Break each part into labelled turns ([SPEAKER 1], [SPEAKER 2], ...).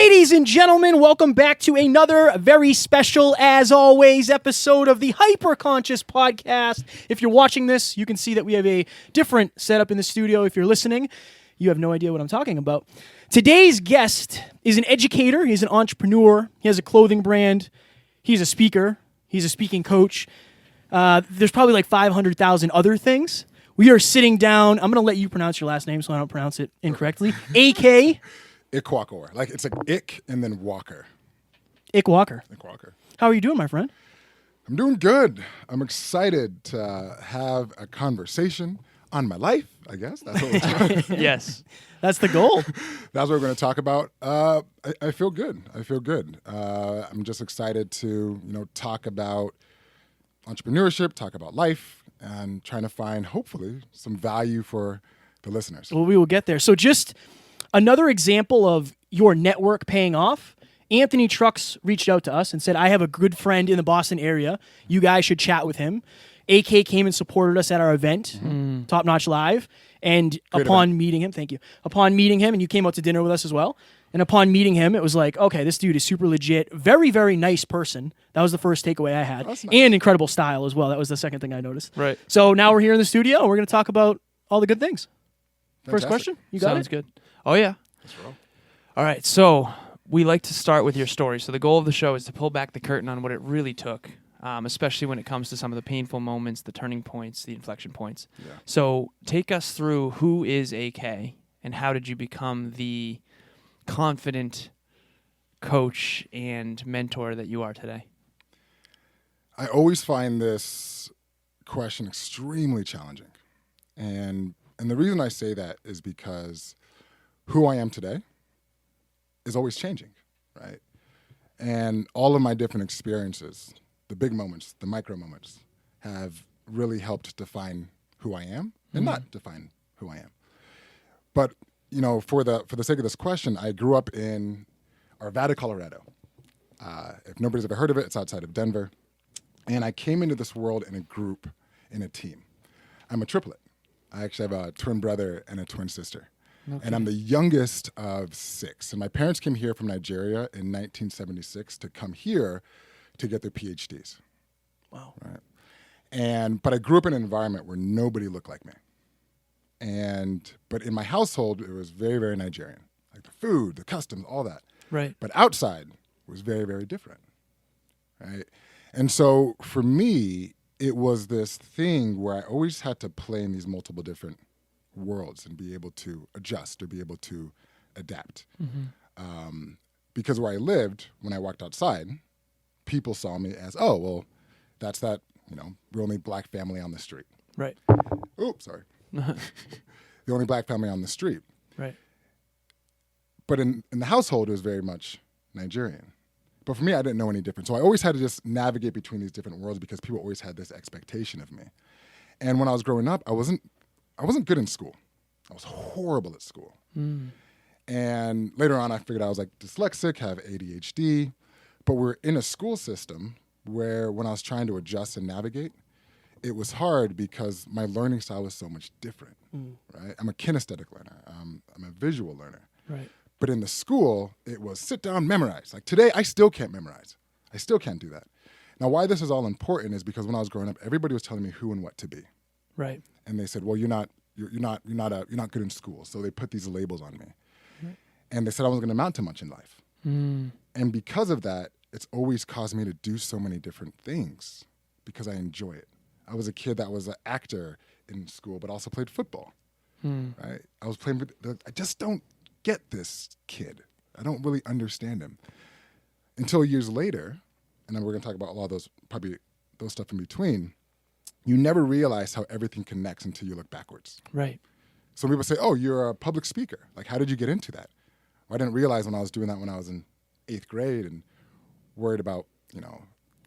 [SPEAKER 1] Ladies and gentlemen, welcome back to another very special, as always, episode of the Hyperconscious Podcast. If you're watching this, you can see that we have a different setup in the studio. If you're listening, you have no idea what I'm talking about. Today's guest is an educator. He's an entrepreneur. He has a clothing brand. He's a speaker. He's a speaking coach. There's probably like 500,000 other things. We are sitting down. I'm going to let you pronounce your last name so I don't pronounce it incorrectly. A.K.
[SPEAKER 2] Ikwuakor. Like, it's like Ick and then Walker.
[SPEAKER 1] Ikwuakor.
[SPEAKER 2] Ikwuakor.
[SPEAKER 1] How are you doing, my friend?
[SPEAKER 2] I'm doing good. I'm excited to have a conversation on my life, I guess. That's what we're talking.
[SPEAKER 1] Yes. That's the goal.
[SPEAKER 2] That's what we're going to talk about. I feel good. I feel good. I'm just excited to, talk about entrepreneurship, talk about life, and trying to find, hopefully, some value for the listeners.
[SPEAKER 1] Well, we will get there. So just another example of your network paying off. Anthony Trucks reached out to us and said, I have a good friend in the Boston area. You guys should chat with him. AK came and supported us at our event, Top Notch Live. And
[SPEAKER 2] Great
[SPEAKER 1] upon
[SPEAKER 2] event.
[SPEAKER 1] meeting him, thank you. Upon meeting him, and you came out to dinner with us as well. And upon meeting him, it was like, okay, this dude is super legit. Very, very nice person. That was the first takeaway I had.
[SPEAKER 2] That's nice.
[SPEAKER 1] And incredible style as well. That was the second thing I noticed.
[SPEAKER 3] Right.
[SPEAKER 1] So now we're here in the studio, and we're going to talk about all the good things. First
[SPEAKER 2] Fantastic.
[SPEAKER 1] question? You got
[SPEAKER 3] Sounds
[SPEAKER 1] it?
[SPEAKER 3] good. Oh, yeah.
[SPEAKER 2] Let's roll.
[SPEAKER 3] All right. So we like to start with your story. So the goal of the show is to pull back the curtain on what it really took, especially when it comes to some of the painful moments, the turning points, the inflection points.
[SPEAKER 2] Yeah.
[SPEAKER 3] So take us through who is AK and how did you become the confident coach and mentor that you are today?
[SPEAKER 2] I always find this question extremely challenging. And the reason I say that is because who I am today is always changing, right? And all of my different experiences, the big moments, the micro moments, have really helped define who I am and not define who I am. But, for the sake of this question, I grew up in Arvada, Colorado. If nobody's ever heard of it, it's outside of Denver. And I came into this world in a group, in a team. I'm a triplet. I actually have a twin brother and a twin sister. Okay. And I'm the youngest of 6. And my parents came here from Nigeria in 1976 to come here to get their PhDs.
[SPEAKER 1] Wow.
[SPEAKER 2] Right. But I grew up in an environment where nobody looked like me. But in my household, it was very, very Nigerian. Like the food, the customs, all that.
[SPEAKER 3] Right.
[SPEAKER 2] But outside was very, very different. Right. And so for me, it was this thing where I always had to play in these multiple different worlds and be able to adjust or be able to adapt. Because where I lived, when I walked outside, people saw me as, oh, well, that's that, we're only black family on the street.
[SPEAKER 3] Right.
[SPEAKER 2] Oops, sorry. The only black family on the street.
[SPEAKER 3] Right.
[SPEAKER 2] But in the household, it was very much Nigerian. But for me, I didn't know any different. So I always had to just navigate between these different worlds because people always had this expectation of me. And when I was growing up, I wasn't good in school. I was horrible at school. And later on, I figured I was like dyslexic, have ADHD. But we're in a school system where when I was trying to adjust and navigate, it was hard because my learning style was so much different. Right? I'm a kinesthetic learner. I'm a visual learner.
[SPEAKER 3] Right.
[SPEAKER 2] But in the school, it was sit down, memorize. Like today, I still can't memorize. I still can't do that. Now, why this is all important is because when I was growing up, everybody was telling me who and what to be.
[SPEAKER 3] Right.
[SPEAKER 2] And they said, well, you're not good in school. So they put these labels on me.
[SPEAKER 3] Right.
[SPEAKER 2] And they said I wasn't going to amount to much in life. And because of that, it's always caused me to do so many different things because I enjoy it. I was a kid that was an actor in school, but also played football. Right? I was playing I just don't get this kid. I don't really understand him. Until years later, and then we're going to talk about a lot of those, probably those stuff in between, you never realize how everything connects until you look backwards.
[SPEAKER 3] Right.
[SPEAKER 2] Some people say, oh, you're a public speaker. Like, how did you get into that? Well, I didn't realize when I was doing that when I was in 8th grade and worried about,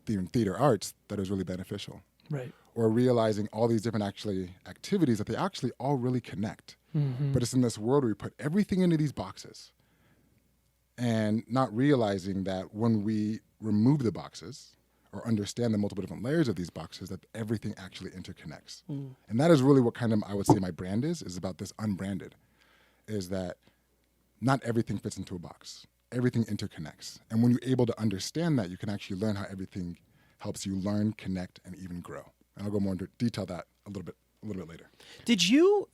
[SPEAKER 2] theater arts, that it was really beneficial.
[SPEAKER 3] Right.
[SPEAKER 2] Or realizing all these different activities that they actually all really connect. But it's in this world where we put everything into these boxes and not realizing that when we remove the boxes or understand the multiple different layers of these boxes, that everything actually interconnects. And that is really what kind of, I would say my brand is about this unbranded, is that not everything fits into a box. everything interconnects. And when you're able to understand that, you can actually learn how everything helps you learn, connect, and even grow. And I'll go more into detail that a little bit later.
[SPEAKER 1] Did you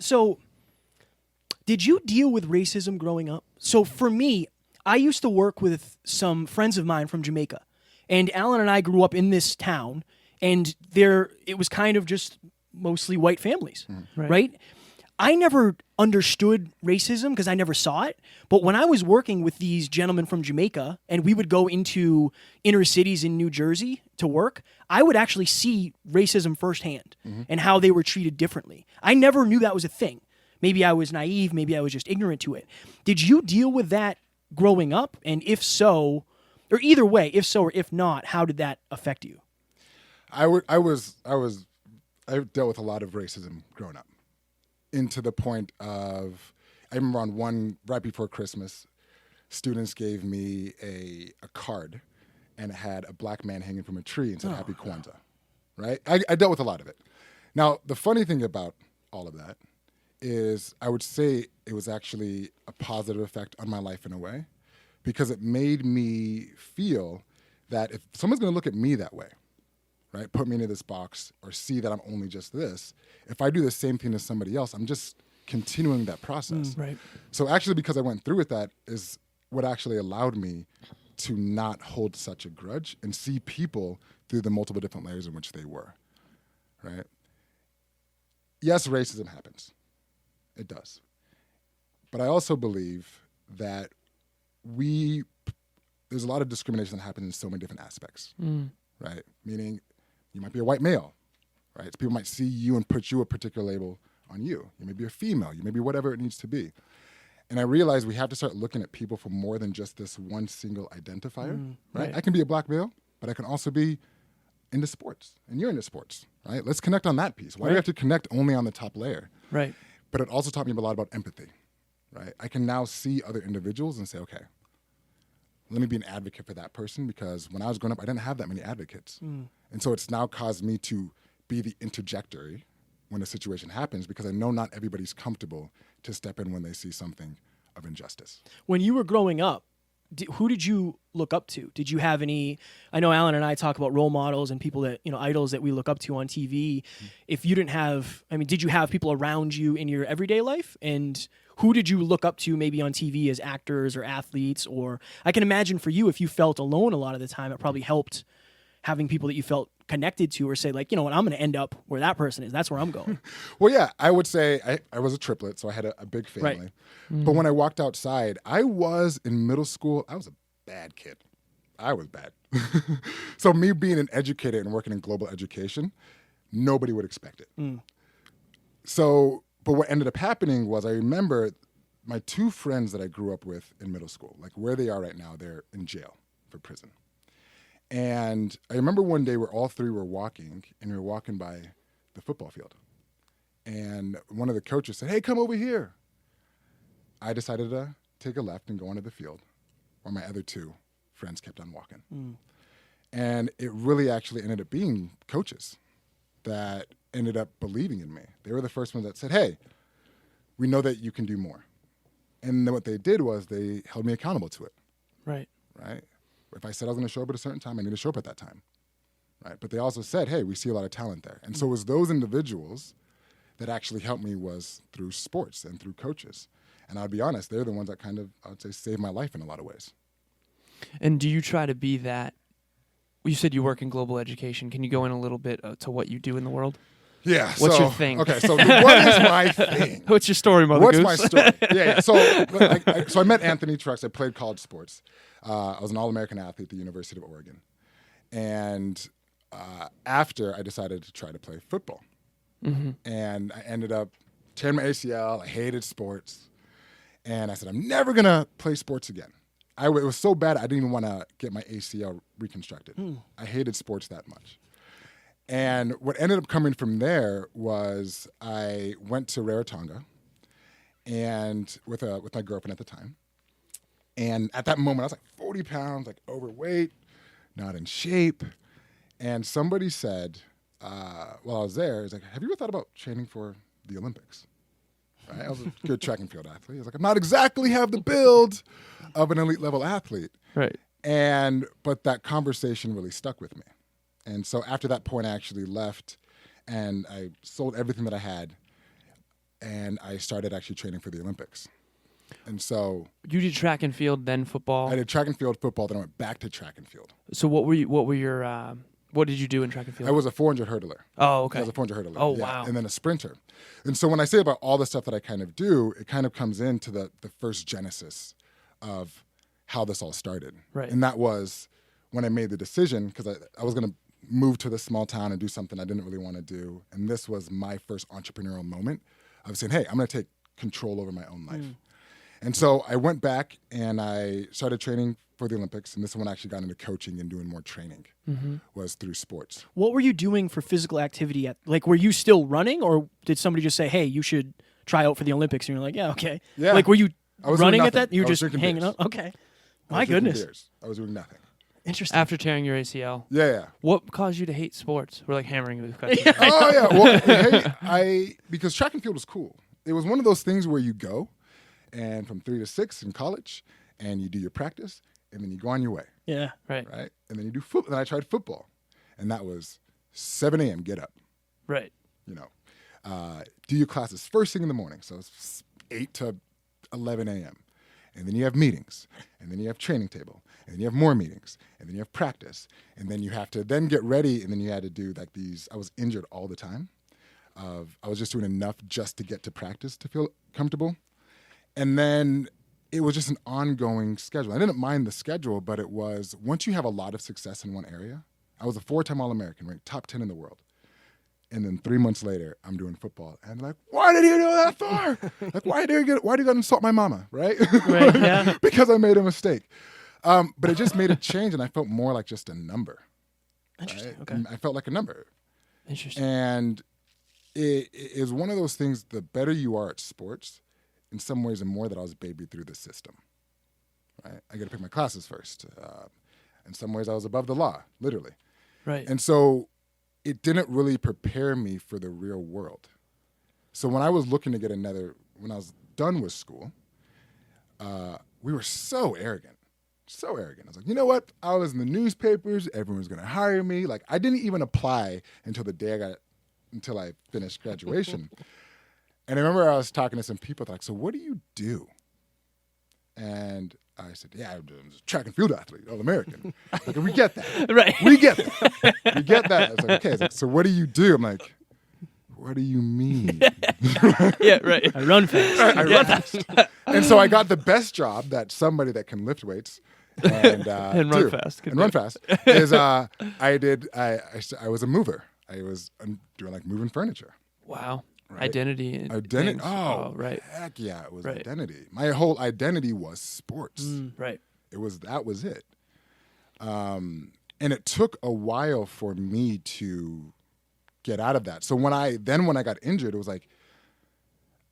[SPEAKER 1] deal with racism growing up? So for me, I used to work with some friends of mine from Jamaica, and Alan and I grew up in this town, and it was kind of just mostly white families, right? I never understood racism because I never saw it. But when I was working with these gentlemen from Jamaica and we would go into inner cities in New Jersey to work, I would actually see racism firsthand and how they were treated differently. I never knew that was a thing. Maybe I was naive. Maybe I was just ignorant to it. Did you deal with that growing up? And if so, or either way, if so or if not, how did that affect you?
[SPEAKER 2] I dealt with a lot of racism growing up. Into the point of, I remember on one, right before Christmas, students gave me a card, and it had a black man hanging from a tree and said, Happy Kwanzaa, right? I dealt with a lot of it. Now, the funny thing about all of that is I would say it was actually a positive effect on my life in a way, because it made me feel that if someone's going to look at me that way, right, put me into this box or see that I'm only just this, if I do the same thing as somebody else, I'm just continuing that process.
[SPEAKER 1] Right.
[SPEAKER 2] So actually, because I went through with that is what actually allowed me to not hold such a grudge and see people through the multiple different layers in which they were, right? Yes, racism happens. It does. But I also believe that there's a lot of discrimination that happens in so many different aspects, right? Meaning you might be a white male, right? So people might see you and put you a particular label on you. You may be a female. You may be whatever it needs to be. And I realize we have to start looking at people for more than just this one single identifier, right? I can be a black male, but I can also be into sports, and you're into sports, right? Let's connect on that piece. Why do we have to connect only on the top layer?
[SPEAKER 3] Right.
[SPEAKER 2] But it also taught me a lot about empathy, right? I can now see other individuals and say, okay, let me be an advocate for that person, because when I was growing up, I didn't have that many advocates. And so it's now caused me to be the interjectory when a situation happens, because I know not everybody's comfortable to step in when they see something of injustice.
[SPEAKER 1] When you were growing up, who did you look up to? Did you have any? I know Alan and I talk about role models and people that, idols that we look up to on TV. If you didn't have, did you have people around you in your everyday life? And who did you look up to maybe on TV as actors or athletes? Or I can imagine for you, if you felt alone a lot of the time, it probably helped having people that you felt connected to, or say like, I'm going to end up where that person is. That's where I'm going.
[SPEAKER 2] Well, yeah, I would say I was a triplet, so I had a big family.
[SPEAKER 1] Right.
[SPEAKER 2] But when I walked outside, I was in middle school, I was a bad kid. I was bad. So me being an educator and working in global education, nobody would expect it. So, but what ended up happening was I remember my two friends that I grew up with in middle school, like where they are right now, they're in jail for prison. And I remember one day where all three were walking, and we were walking by the football field. And one of the coaches said, hey, come over here. I decided to take a left and go onto the field, while my other two friends kept on walking. And it really actually ended up being coaches that ended up believing in me. They were the first ones that said, hey, we know that you can do more. And then what they did was they held me accountable to it.
[SPEAKER 1] Right.
[SPEAKER 2] Right? If I said I was going to show up at a certain time, I need to show up at that time, right? But they also said, hey, we see a lot of talent there. And so it was those individuals that actually helped me was through sports and through coaches. And I'll be honest, they're the ones that kind of, I would say, saved my life in a lot of ways.
[SPEAKER 3] And do you try to be that? You said you work in global education. Can you go in a little bit to what you do in the world?
[SPEAKER 2] Yeah.
[SPEAKER 3] What's your thing?
[SPEAKER 2] Okay, so what is my thing?
[SPEAKER 3] What's your story, Mother
[SPEAKER 2] What's
[SPEAKER 3] Goose?
[SPEAKER 2] my story? Yeah. So I met Anthony Trucks. I played college sports. I was an All-American athlete at the University of Oregon. And after, I decided to try to play football. And I ended up tearing my ACL. I hated sports. And I said, I'm never going to play sports again. It was so bad, I didn't even want to get my ACL reconstructed. I hated sports that much. And what ended up coming from there was I went to Rarotonga and with my girlfriend at the time. And at that moment, I was like 40 pounds, like overweight, not in shape. And somebody said, while I was there, it's like, have you ever thought about training for the Olympics? Right? I was a good track and field athlete. I was like, I'm not exactly have the build of an elite level athlete.
[SPEAKER 3] Right.
[SPEAKER 2] But that conversation really stuck with me. And so after that point, I actually left and I sold everything that I had and I started actually training for the Olympics. And so
[SPEAKER 3] You did track and field, then football.
[SPEAKER 2] I did track and field, football, then I went back to track and field.
[SPEAKER 3] So what did you do in track and field?
[SPEAKER 2] I was a 400 hurdler.
[SPEAKER 3] Oh, okay.
[SPEAKER 2] I was a 400 hurdler.
[SPEAKER 3] Oh,
[SPEAKER 2] yeah,
[SPEAKER 3] wow.
[SPEAKER 2] And then a sprinter. And so when I say about all the stuff that I kind of do, it kind of comes into the first genesis of how this all started.
[SPEAKER 3] Right.
[SPEAKER 2] And that was when I made the decision, because I was going to move to this small town and do something I didn't really want to do. And this was my first entrepreneurial moment of saying, hey, I'm going to take control over my own life. And so I went back and I started training for the Olympics. And this is when I actually got into coaching and doing more training, was through sports.
[SPEAKER 1] What were you doing for physical activity? Were you still running, or did somebody just say, hey, you should try out for the Olympics? And you're like, yeah, okay.
[SPEAKER 2] Yeah.
[SPEAKER 1] Like, were you
[SPEAKER 2] I was doing
[SPEAKER 1] running at
[SPEAKER 2] nothing.
[SPEAKER 1] that? You were
[SPEAKER 2] I was
[SPEAKER 1] just
[SPEAKER 2] drinking
[SPEAKER 1] hanging
[SPEAKER 2] beers.
[SPEAKER 1] out? Okay.
[SPEAKER 2] I
[SPEAKER 1] My
[SPEAKER 2] was drinking
[SPEAKER 1] goodness.
[SPEAKER 2] beers. I was doing nothing.
[SPEAKER 1] Interesting.
[SPEAKER 3] After tearing your ACL.
[SPEAKER 2] Yeah.
[SPEAKER 3] What caused you to hate sports? We're like hammering these questions.
[SPEAKER 2] Oh yeah. Well, hey, because track and field was cool. It was one of those things where you go, and from 3 to 6 in college, and you do your practice, and then you go on your way,
[SPEAKER 1] Yeah.
[SPEAKER 3] Right.
[SPEAKER 2] right? And then you do football. Then I tried football, and that was 7 a.m. Get up.
[SPEAKER 3] Right.
[SPEAKER 2] Do your classes first thing in the morning. So it's 8 to 11 a.m. And then you have meetings, and then you have training table, and then you have more meetings, and then you have practice, and then you have to then get ready, and then you had to do like these. I was injured all the time. I was just doing enough just to get to practice to feel comfortable. And then it was just an ongoing schedule. I didn't mind the schedule, but it was, once you have a lot of success in one area, I was a 4-time All-American, ranked top 10 in the world. And then 3 months later, I'm doing football. And they're like, why did you do that for? Like, why do you go insult my mama, right?
[SPEAKER 1] Right, yeah.
[SPEAKER 2] Because I made a mistake. But it just made a change, and I felt more like just a number.
[SPEAKER 1] Interesting.
[SPEAKER 2] Right?
[SPEAKER 1] Okay.
[SPEAKER 2] And I felt like a number.
[SPEAKER 3] Interesting.
[SPEAKER 2] And it is one of those things, the better you are at sports, in some ways and more, that I was babied through the system. Right? I got to pick my classes first. In some ways, I was above the law, literally.
[SPEAKER 3] Right.
[SPEAKER 2] And so it didn't really prepare me for the real world. So when I was looking to get when I was done with school, we were so arrogant. So arrogant. I was like, you know what? I was in the newspapers. Everyone's going to hire me. Like, I didn't even apply until until I finished graduation. And I remember I was talking to some people, like, so what do you do? And I said, yeah, I'm a track and field athlete, All-American. Like, we get that.
[SPEAKER 3] Right.
[SPEAKER 2] We get that. We get that. I was like, okay. It's like, so what do you do? I'm like, what do you mean?
[SPEAKER 3] Yeah, right.
[SPEAKER 1] I run fast.
[SPEAKER 2] I run fast. And so I got the best job that somebody that can lift weights and
[SPEAKER 3] And run
[SPEAKER 2] do,
[SPEAKER 3] fast. Good
[SPEAKER 2] and run fast is I was a mover. I was doing like moving furniture.
[SPEAKER 3] Wow.
[SPEAKER 2] Right.
[SPEAKER 3] Identity. And
[SPEAKER 2] Identity.
[SPEAKER 3] things.
[SPEAKER 2] Oh,
[SPEAKER 3] right.
[SPEAKER 2] heck yeah, it was
[SPEAKER 3] Right.
[SPEAKER 2] identity. My whole identity was sports.
[SPEAKER 3] Right.
[SPEAKER 2] That was it. And it took a while for me to get out of that. So when I got injured, it was like,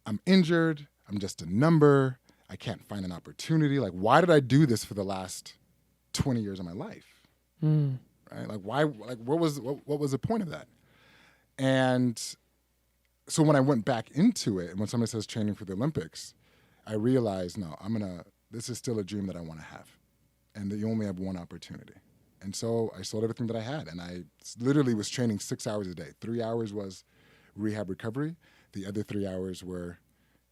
[SPEAKER 2] I'm injured. I'm just a number. I can't find an opportunity. Like, why did I do this for the last 20 years of my life? Right? Like, why? Like, what was the point of that? And so when I went back into it, and when somebody says training for the Olympics, I realized, no, this is still a dream that I want to have, and that you only have one opportunity. And so I sold everything that I had, and I literally was training 6 hours a day. 3 hours was rehab recovery. The other 3 hours were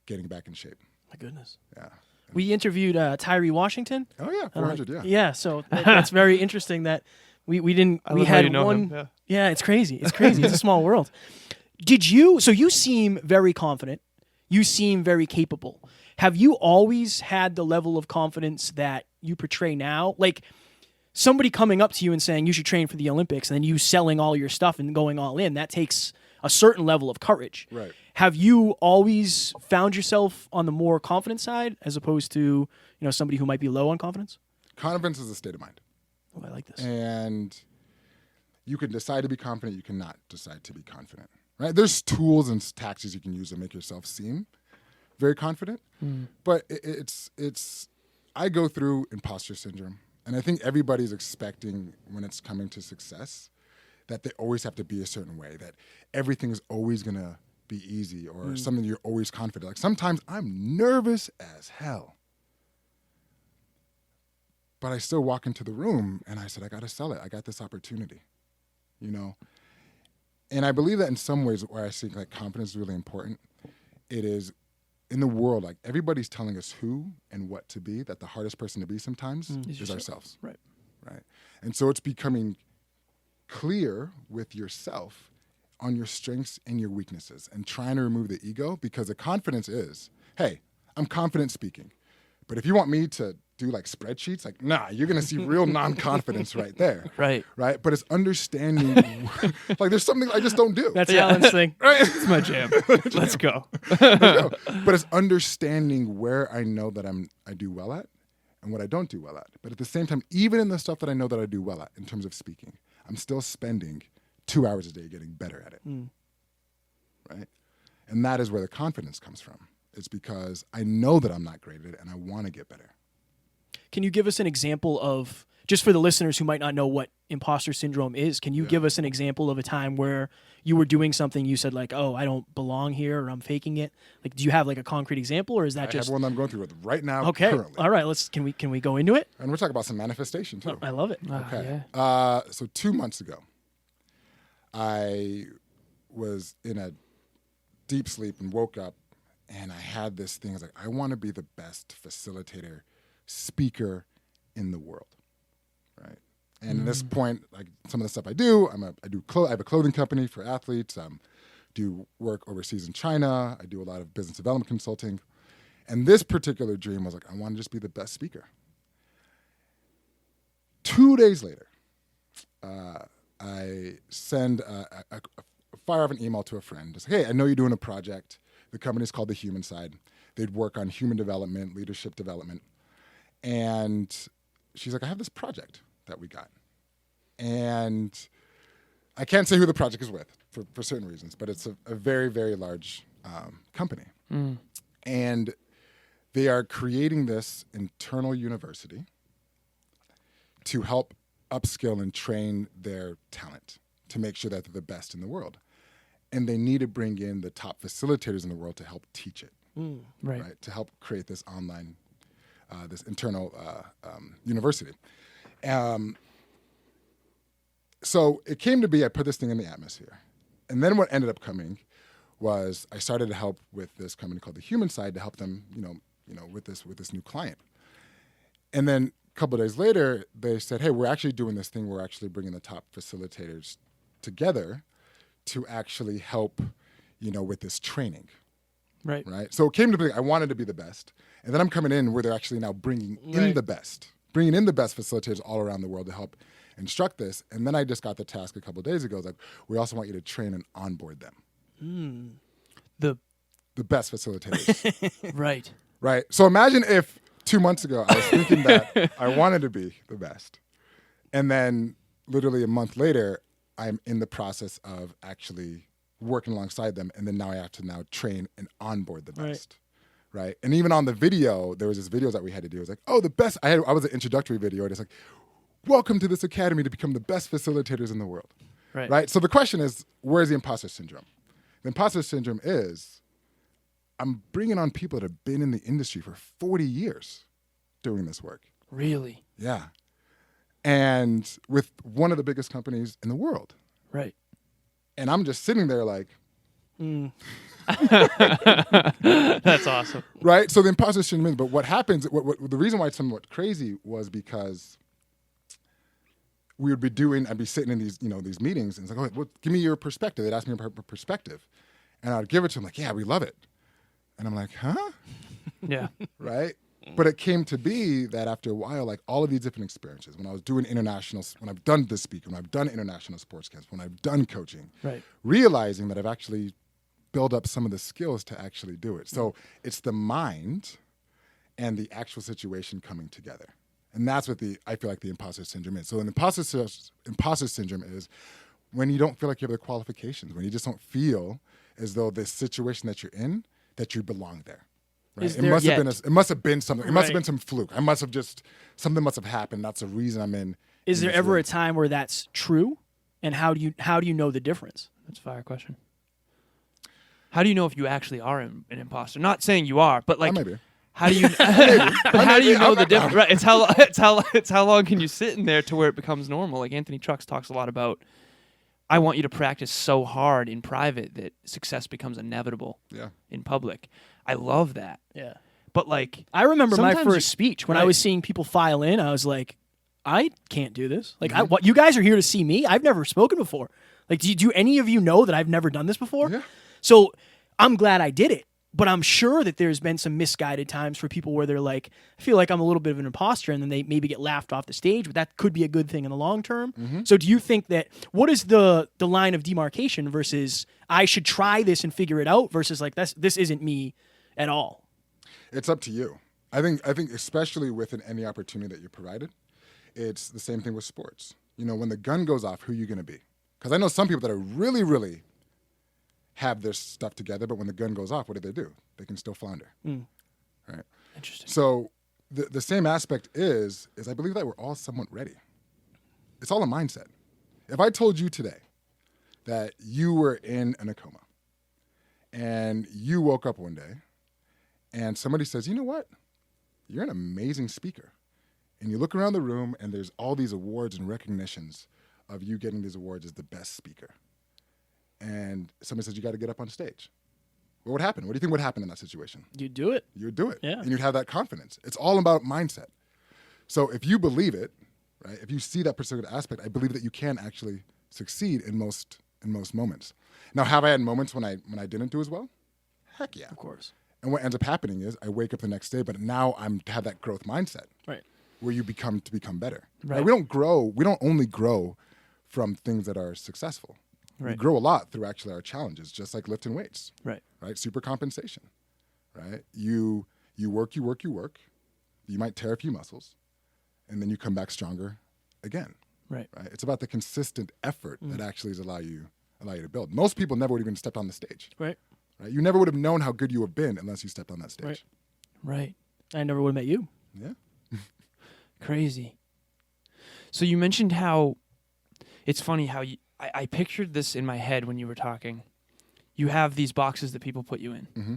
[SPEAKER 2] getting back in shape.
[SPEAKER 1] My goodness.
[SPEAKER 2] Yeah.
[SPEAKER 1] We interviewed Tyree Washington.
[SPEAKER 2] Oh yeah, 400. Yeah.
[SPEAKER 1] Yeah, so that's very interesting that we didn't.
[SPEAKER 3] I
[SPEAKER 1] We
[SPEAKER 3] love how
[SPEAKER 1] had
[SPEAKER 3] you know
[SPEAKER 1] one.
[SPEAKER 3] him,
[SPEAKER 1] Yeah, it's crazy. It's crazy. It's a small world. So you seem very confident. You seem very capable. Have you always had the level of confidence that you portray now? Like somebody coming up to you and saying you should train for the Olympics, and then you selling all your stuff and going all in, that takes a certain level of courage.
[SPEAKER 2] Right.
[SPEAKER 1] Have you always found yourself on the more confident side as opposed to, somebody who might be low on confidence?
[SPEAKER 2] Confidence is a state of mind.
[SPEAKER 1] Oh, I like this.
[SPEAKER 2] And you can decide to be confident. You cannot decide to be confident. Right? There's tools and tactics you can use to make yourself seem very confident. But it's I go through impostor syndrome. And I think everybody's expecting when it's coming to success that they always have to be a certain way, that everything is always going to be easy or something you're always confident. Like sometimes I'm nervous as hell. But I still walk into the room and I said, I got to sell it. I got this opportunity, you know? And I believe that in some ways where I think like confidence is really important, it is in the world, like everybody's telling us who and what to be, that the hardest person to be sometimes is ourselves.
[SPEAKER 1] Right.
[SPEAKER 2] Right. And so it's becoming clear with yourself on your strengths and your weaknesses and trying to remove the ego, because the confidence is, hey, I'm confident speaking. But if you want me to do like spreadsheets, like, nah, you're going to see real non-confidence right there.
[SPEAKER 3] Right.
[SPEAKER 2] Right. But it's understanding, like there's something I just don't do.
[SPEAKER 1] That's Alan's thing.
[SPEAKER 2] right.
[SPEAKER 3] It's my jam. Let's go.
[SPEAKER 2] But it's understanding where I know that I do well at and what I don't do well at. But at the same time, even in the stuff that I know that I do well at in terms of speaking, I'm still spending 2 hours a day getting better at it. Right. And that is where the confidence comes from. It's because I know that I'm not great at it and I want to get better.
[SPEAKER 1] Can you give us an example of, just for the listeners who might not know what imposter syndrome is, can you give us an example of a time where you were doing something you said like, oh, I don't belong here or I'm faking it? Like, do you have like a concrete example or is that
[SPEAKER 2] I
[SPEAKER 1] just...
[SPEAKER 2] have one that I'm going through with right now currently.
[SPEAKER 1] All right. Can we go into it?
[SPEAKER 2] And we're talking about some manifestation too.
[SPEAKER 1] I love it.
[SPEAKER 2] Okay.
[SPEAKER 3] Yeah.
[SPEAKER 2] So 2 months ago, I was in a deep sleep and woke up and I had this thing. I was like, I want to be the best facilitator, speaker in the world, right? And at this point, like some of the stuff I do, I have a clothing company for athletes. Do work overseas in China. I do a lot of business development consulting. And this particular dream was like, I want to just be the best speaker. 2 days later, I send fire off an email to a friend. Just, hey, I know you're doing a project. The company's called The Human Side. They'd work on human development, leadership development. And she's like, I have this project that we got. And I can't say who the project is with for certain reasons, but it's a very, very large company. And they are creating this internal university to help upskill and train their talent to make sure that they're the best in the world. And they need to bring in the top facilitators in the world to help teach it, right? To help create this online, this internal university. So it came to be, I put this thing in the atmosphere. And then what ended up coming was I started to help with this company called The Human Side to help them, with this new client. And then a couple of days later, they said, hey, we're actually doing this thing. We're actually bringing the top facilitators together to actually help, with this training. Right. So it came to be, I wanted to be the best. And then I'm coming in where they're actually now bringing in the best facilitators all around the world to help instruct this. And then I just got the task a couple of days ago. Like, we also want you to train and onboard them. The best facilitators. Right. So imagine if 2 months ago I was thinking that I wanted to be the best. And then literally a month later, I'm in the process of actually working alongside them. And then now I have to train and onboard the best. Right. And even on the video, there was this video that we had to do. It was like, oh, the best. I was an introductory video. And it's like, welcome to this academy to become the best facilitators in the world. Right. So the question is, where's the imposter syndrome? The imposter syndrome is, I'm bringing on people that have been in the industry for 40 years doing this work.
[SPEAKER 3] Really?
[SPEAKER 2] Yeah. And with one of the biggest companies in the world.
[SPEAKER 3] Right.
[SPEAKER 2] And I'm just sitting there like,
[SPEAKER 3] That's awesome.
[SPEAKER 2] Right? So the imposter syndrome, but what happens, the reason why it's somewhat crazy was because I'd be sitting in these, these meetings and it's like, oh, well, give me your perspective. They'd ask me a perspective. And I'd give it to them like, yeah, we love it. And I'm like, huh?
[SPEAKER 3] Yeah.
[SPEAKER 2] Right? But it came to be that after a while, like all of these different experiences, when I was doing when I've done the speaking, when I've done international sports camps, when I've done coaching, realizing that I've actually built up some of the skills to actually do it. So it's the mind and the actual situation coming together. And that's what I feel like the imposter syndrome is. So an imposter syndrome is when you don't feel like you have the qualifications, when you just don't feel as though the situation that you're in, that you belong there. Right? It must have been something. It must have been some fluke. Something must have happened. That's the reason I'm in.
[SPEAKER 1] Is there ever a time where that's true? And how do you know the difference?
[SPEAKER 3] That's a fire question. How do you know if you actually are an imposter? Not saying you are, but like,
[SPEAKER 2] Maybe.
[SPEAKER 3] how do you? But how do you know the difference? Right? It's how long can you sit in there to where it becomes normal? Like Anthony Trucks talks a lot about. I want you to practice so hard in private that success becomes inevitable in public. I love that.
[SPEAKER 1] Yeah.
[SPEAKER 3] But like,
[SPEAKER 1] I remember my
[SPEAKER 3] sometimes
[SPEAKER 1] first speech when I
[SPEAKER 3] right.
[SPEAKER 1] was seeing people file in. I was like, I can't do this. Like, what you guys are here to see me. I've never spoken before. Like, do any of you know that I've never done this before?
[SPEAKER 2] Yeah.
[SPEAKER 1] So I'm glad I did it. But I'm sure that there's been some misguided times for people where they're like, I feel like I'm a little bit of an imposter, and then they maybe get laughed off the stage, but that could be a good thing in the long term. So do you think that, what is the line of demarcation versus I should try this and figure it out versus like this isn't me at all?
[SPEAKER 2] It's up to you. I think especially within any opportunity that you're provided, it's the same thing with sports. You know, when the gun goes off, who are you going to be? Because I know some people that are really, really have their stuff together, but when the gun goes off, what do? They can still flounder. Right?
[SPEAKER 3] interesting.
[SPEAKER 2] So the same aspect is I believe that we're all somewhat ready. It's all a mindset. If I told you today that you were in a coma and you woke up one day and somebody says, you know what? You're an amazing speaker. And you look around the room and there's all these awards and recognitions of you getting these awards as the best speaker. And somebody says, you got to get up on stage. What would happen? What do you think would happen in that situation?
[SPEAKER 1] You do it.
[SPEAKER 2] You would do it.
[SPEAKER 1] Yeah.
[SPEAKER 2] And you'd have that confidence. It's all about mindset. So if you believe it, right, if you see that particular aspect, I believe that you can actually succeed in most moments. Now, have I had moments when I didn't do as well? Heck yeah.
[SPEAKER 1] Of course.
[SPEAKER 2] And what ends up happening is I wake up the next day, but now I'm to have that growth mindset.
[SPEAKER 1] Right.
[SPEAKER 2] Where you become better.
[SPEAKER 3] Right.
[SPEAKER 2] Now, we don't only grow from things that are successful.
[SPEAKER 3] Right.
[SPEAKER 2] We grow a lot through actually our challenges, just like lifting weights.
[SPEAKER 3] Right.
[SPEAKER 2] Right? Super compensation. Right? You work. You might tear a few muscles, and then you come back stronger again.
[SPEAKER 3] Right.
[SPEAKER 2] Right? It's about the consistent effort that actually is allow you to build. Most people never would have even stepped on the stage.
[SPEAKER 1] Right.
[SPEAKER 2] Right? You never would have known how good you have been unless you stepped on that stage.
[SPEAKER 1] Right.
[SPEAKER 3] Right.
[SPEAKER 1] I never would have met you.
[SPEAKER 2] Yeah.
[SPEAKER 3] Crazy. So you mentioned how it's funny how I pictured this in my head when you were talking. You have these boxes that people put you in.
[SPEAKER 2] Mm-hmm.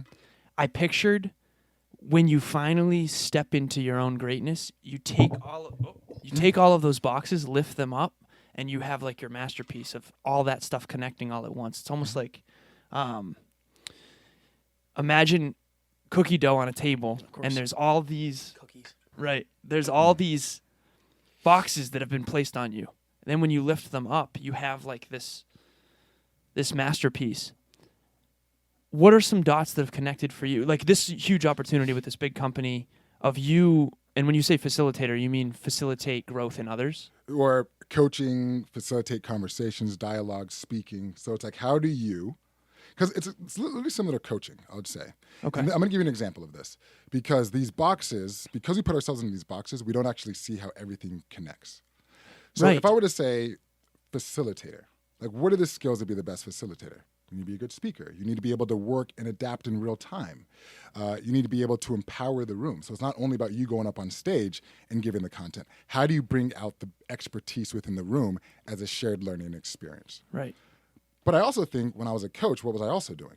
[SPEAKER 3] I pictured when you finally step into your own greatness, you take all of those boxes, lift them up, and you have like your masterpiece of all that stuff connecting all at once. It's almost like imagine cookie dough on a table, and there's all these
[SPEAKER 1] Cookies.
[SPEAKER 3] right. There's all these boxes that have been placed on you. And then when you lift them up, you have like this masterpiece. What are some dots that have connected for you? Like this huge opportunity with this big company of you, and when you say facilitator, you mean facilitate growth in others?
[SPEAKER 2] Or coaching, facilitate conversations, dialogue, speaking. So it's like, how do you, because it's literally similar to coaching, I would say.
[SPEAKER 3] Okay.
[SPEAKER 2] And I'm going to give you an example of this. Because these boxes, because we put ourselves in these boxes, we don't actually see how everything connects. So
[SPEAKER 3] Right.
[SPEAKER 2] if I were to say facilitator, like what are the skills to be the best facilitator? You need to be a good speaker. You need to be able to work and adapt in real time. You need to be able to empower the room. So it's not only about you going up on stage and giving the content. How do you bring out the expertise within the room as a shared learning experience?
[SPEAKER 3] Right.
[SPEAKER 2] But I also think when I was a coach, what was I also doing?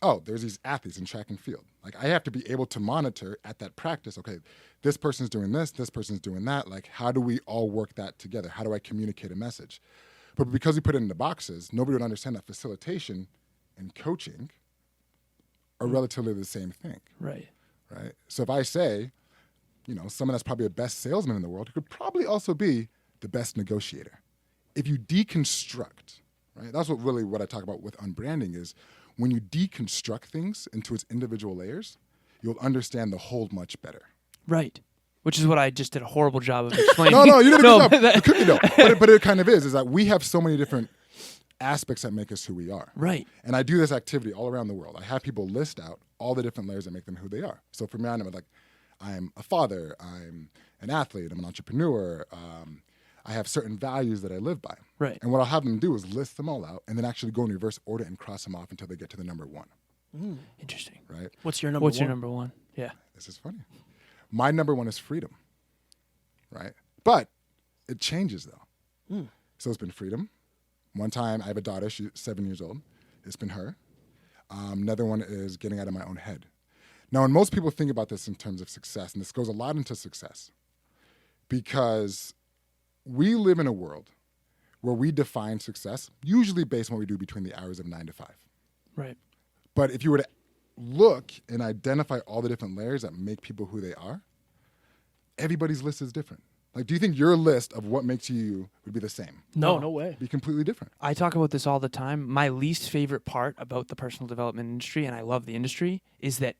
[SPEAKER 2] Oh, there's these athletes in track and field. Like I have to be able to monitor at that practice, okay, this person's doing this person's doing that. Like how do we all work that together? How do I communicate a message? But because we put it into boxes, nobody would understand that facilitation and coaching are relatively the same thing.
[SPEAKER 3] Right.
[SPEAKER 2] Right? So if I say, someone that's probably the best salesman in the world, who could probably also be the best negotiator. If you deconstruct, right? That's what I talk about with unbranding is when you deconstruct things into its individual layers, you'll understand the whole much better.
[SPEAKER 3] Right. Which is what I just did a horrible job of explaining.
[SPEAKER 2] No, you did a good job. The cookie dough. But it kind of is that we have so many different aspects that make us who we are.
[SPEAKER 3] Right.
[SPEAKER 2] And I do this activity all around the world. I have people list out all the different layers that make them who they are. So for me, I'm a father, I'm an athlete, I'm an entrepreneur, I have certain values that I live by.
[SPEAKER 3] Right.
[SPEAKER 2] And what I'll have them do is list them all out and then actually go in reverse order and cross them off until they get to the number one.
[SPEAKER 3] Interesting.
[SPEAKER 2] Right?
[SPEAKER 1] What's your number
[SPEAKER 3] What's
[SPEAKER 1] one?
[SPEAKER 3] your number one? Yeah.
[SPEAKER 2] This is funny. My number one is freedom. Right? But it changes though. So it's been freedom. One time I have a daughter, she's 7 years old. It's been her. Another one is getting out of my own head. Now, when most people think about this in terms of success, and this goes a lot into success, because we live in a world where we define success usually based on what we do between the hours of 9 to 5.
[SPEAKER 3] Right.
[SPEAKER 2] But if you were to look and identify all the different layers that make people who they are, everybody's list is different. Like, do you think your list of what makes you would be the same?
[SPEAKER 1] No way.
[SPEAKER 2] Be completely different.
[SPEAKER 3] I talk about this all the time. My least favorite part about the personal development industry, and I love the industry, is that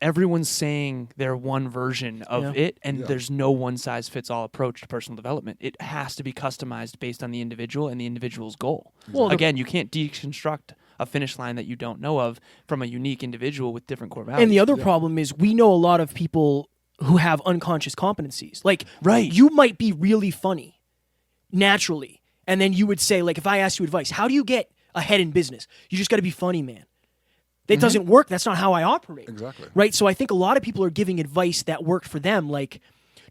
[SPEAKER 3] everyone's saying their one version of it, and there's no one-size-fits-all approach to personal development. It has to be customized based on the individual and the individual's goal.
[SPEAKER 1] Well,
[SPEAKER 3] again, you can't deconstruct a finish line that you don't know of from a unique individual with different core values.
[SPEAKER 1] And the other problem is we know a lot of people who have unconscious competencies. Like,
[SPEAKER 3] Right.
[SPEAKER 1] you might be really funny naturally, and then you would say, like, if I asked you advice, how do you get ahead in business? You just got to be funny, man. That doesn't work. That's not how I operate.
[SPEAKER 2] Exactly.
[SPEAKER 1] Right? So I think a lot of people are giving advice that worked for them, like,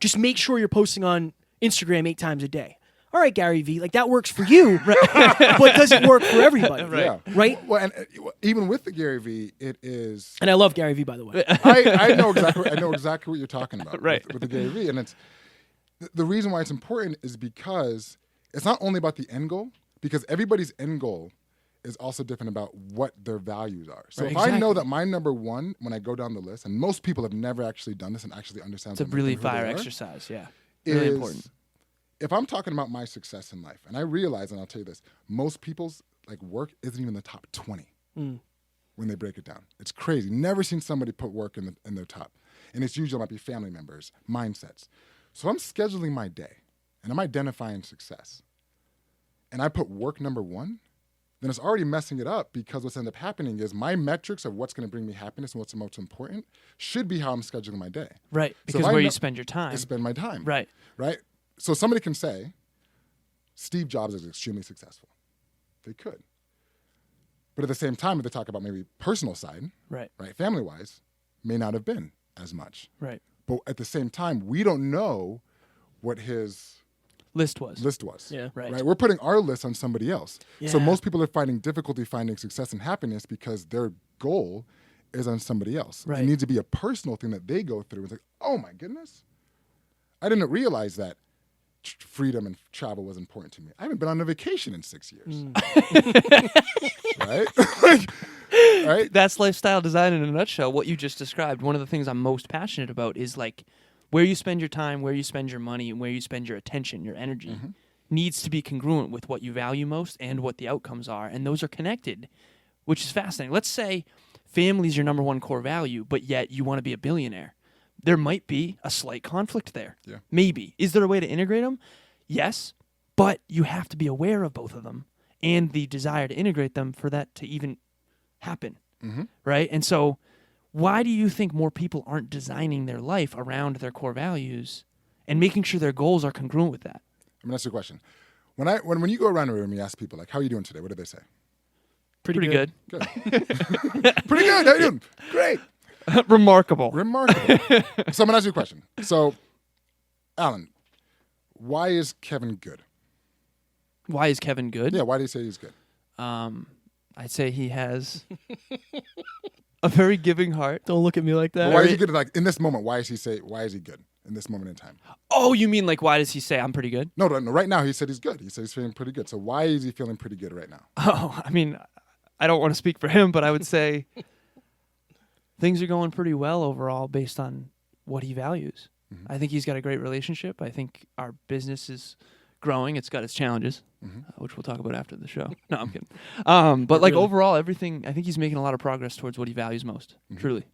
[SPEAKER 1] just make sure you're posting on Instagram 8 times a day. All right, Gary V, like, that works for you, but does it work for everybody?
[SPEAKER 2] Yeah.
[SPEAKER 1] Right?
[SPEAKER 2] Well, and even with the Gary V, it is.
[SPEAKER 1] And I love Gary V, by the way.
[SPEAKER 2] I know exactly what you're talking about.
[SPEAKER 3] Right.
[SPEAKER 2] With the Gary V, and it's the reason why it's important is because it's not only about the end goal, because everybody's end goal is also different about what their values are. So if I know that my number one, when I go down the list, and most people have never actually done this and actually understand
[SPEAKER 3] it's a really fire exercise, really important.
[SPEAKER 2] If I'm talking about my success in life, and I realize, and I'll tell you this, most people's like work isn't even the top 20 when they break it down. It's crazy. Never seen somebody put work in their top. And it's usually might be family members, mindsets. So I'm scheduling my day, and I'm identifying success, and I put work number 1, then it's already messing it up, because what's ended up happening is my metrics of what's going to bring me happiness and what's the most important should be how I'm scheduling my day.
[SPEAKER 3] Right,
[SPEAKER 2] So
[SPEAKER 3] because where you spend your time.
[SPEAKER 2] I spend my time.
[SPEAKER 3] Right.
[SPEAKER 2] Right? So somebody can say, Steve Jobs is extremely successful. They could. But at the same time, if they talk about maybe personal side,
[SPEAKER 3] Right.
[SPEAKER 2] family-wise, may not have been as much.
[SPEAKER 3] Right.
[SPEAKER 2] But at the same time, we don't know what his
[SPEAKER 3] List was.
[SPEAKER 1] Yeah.
[SPEAKER 3] Right.
[SPEAKER 2] We're putting our list on somebody else. So
[SPEAKER 1] Yeah.
[SPEAKER 2] most people are finding difficulty finding success and happiness because their goal is on somebody else.
[SPEAKER 3] Right.
[SPEAKER 2] It needs to be a personal thing that they go through. It's like, oh my goodness, I didn't realize that freedom and travel was important to me. I haven't been on a vacation in 6 years. Right? Right?
[SPEAKER 3] That's lifestyle design in a nutshell. What you just described. One of the things I'm most passionate about is like where you spend your time, where you spend your money, and where you spend your attention, your energy needs to be congruent with what you value most and what the outcomes are. And those are connected, which is fascinating. Let's say family is your number one core value, but yet you want to be a billionaire. There might be a slight conflict there.
[SPEAKER 2] Yeah.
[SPEAKER 3] Maybe. Is there a way to integrate them? Yes, but you have to be aware of both of them and the desire to integrate them for that to even happen. Right? And so why do you think more people aren't designing their life around their core values and making sure their goals are congruent with that?
[SPEAKER 2] I'm gonna ask you a question. When you go around a room and you ask people like, how are you doing today? What do they say?
[SPEAKER 3] Pretty good.
[SPEAKER 2] Good. Pretty good. How you doing? Great.
[SPEAKER 3] Remarkable.
[SPEAKER 2] So I'm gonna ask you a question. So, Alan, why is Kevin good?
[SPEAKER 3] Why is Kevin good?
[SPEAKER 2] Yeah, why do you say he's good?
[SPEAKER 3] I'd say he has a very giving heart.
[SPEAKER 1] Don't look at me like that.
[SPEAKER 2] Why is he good? Like in this moment, why is he good in this moment in time?
[SPEAKER 3] Oh, you mean like why does he say I'm pretty good?
[SPEAKER 2] No. Right now, he said he's good. He said he's feeling pretty good. So why is he feeling pretty good right now?
[SPEAKER 3] Oh, I mean, I don't want to speak for him, but I would say things are going pretty well overall based on what he values. I think he's got a great relationship. I think our business is growing. It's got its challenges, which we'll talk about after the show. No, I'm kidding. But like overall, everything, I think he's making a lot of progress towards what he values most, truly,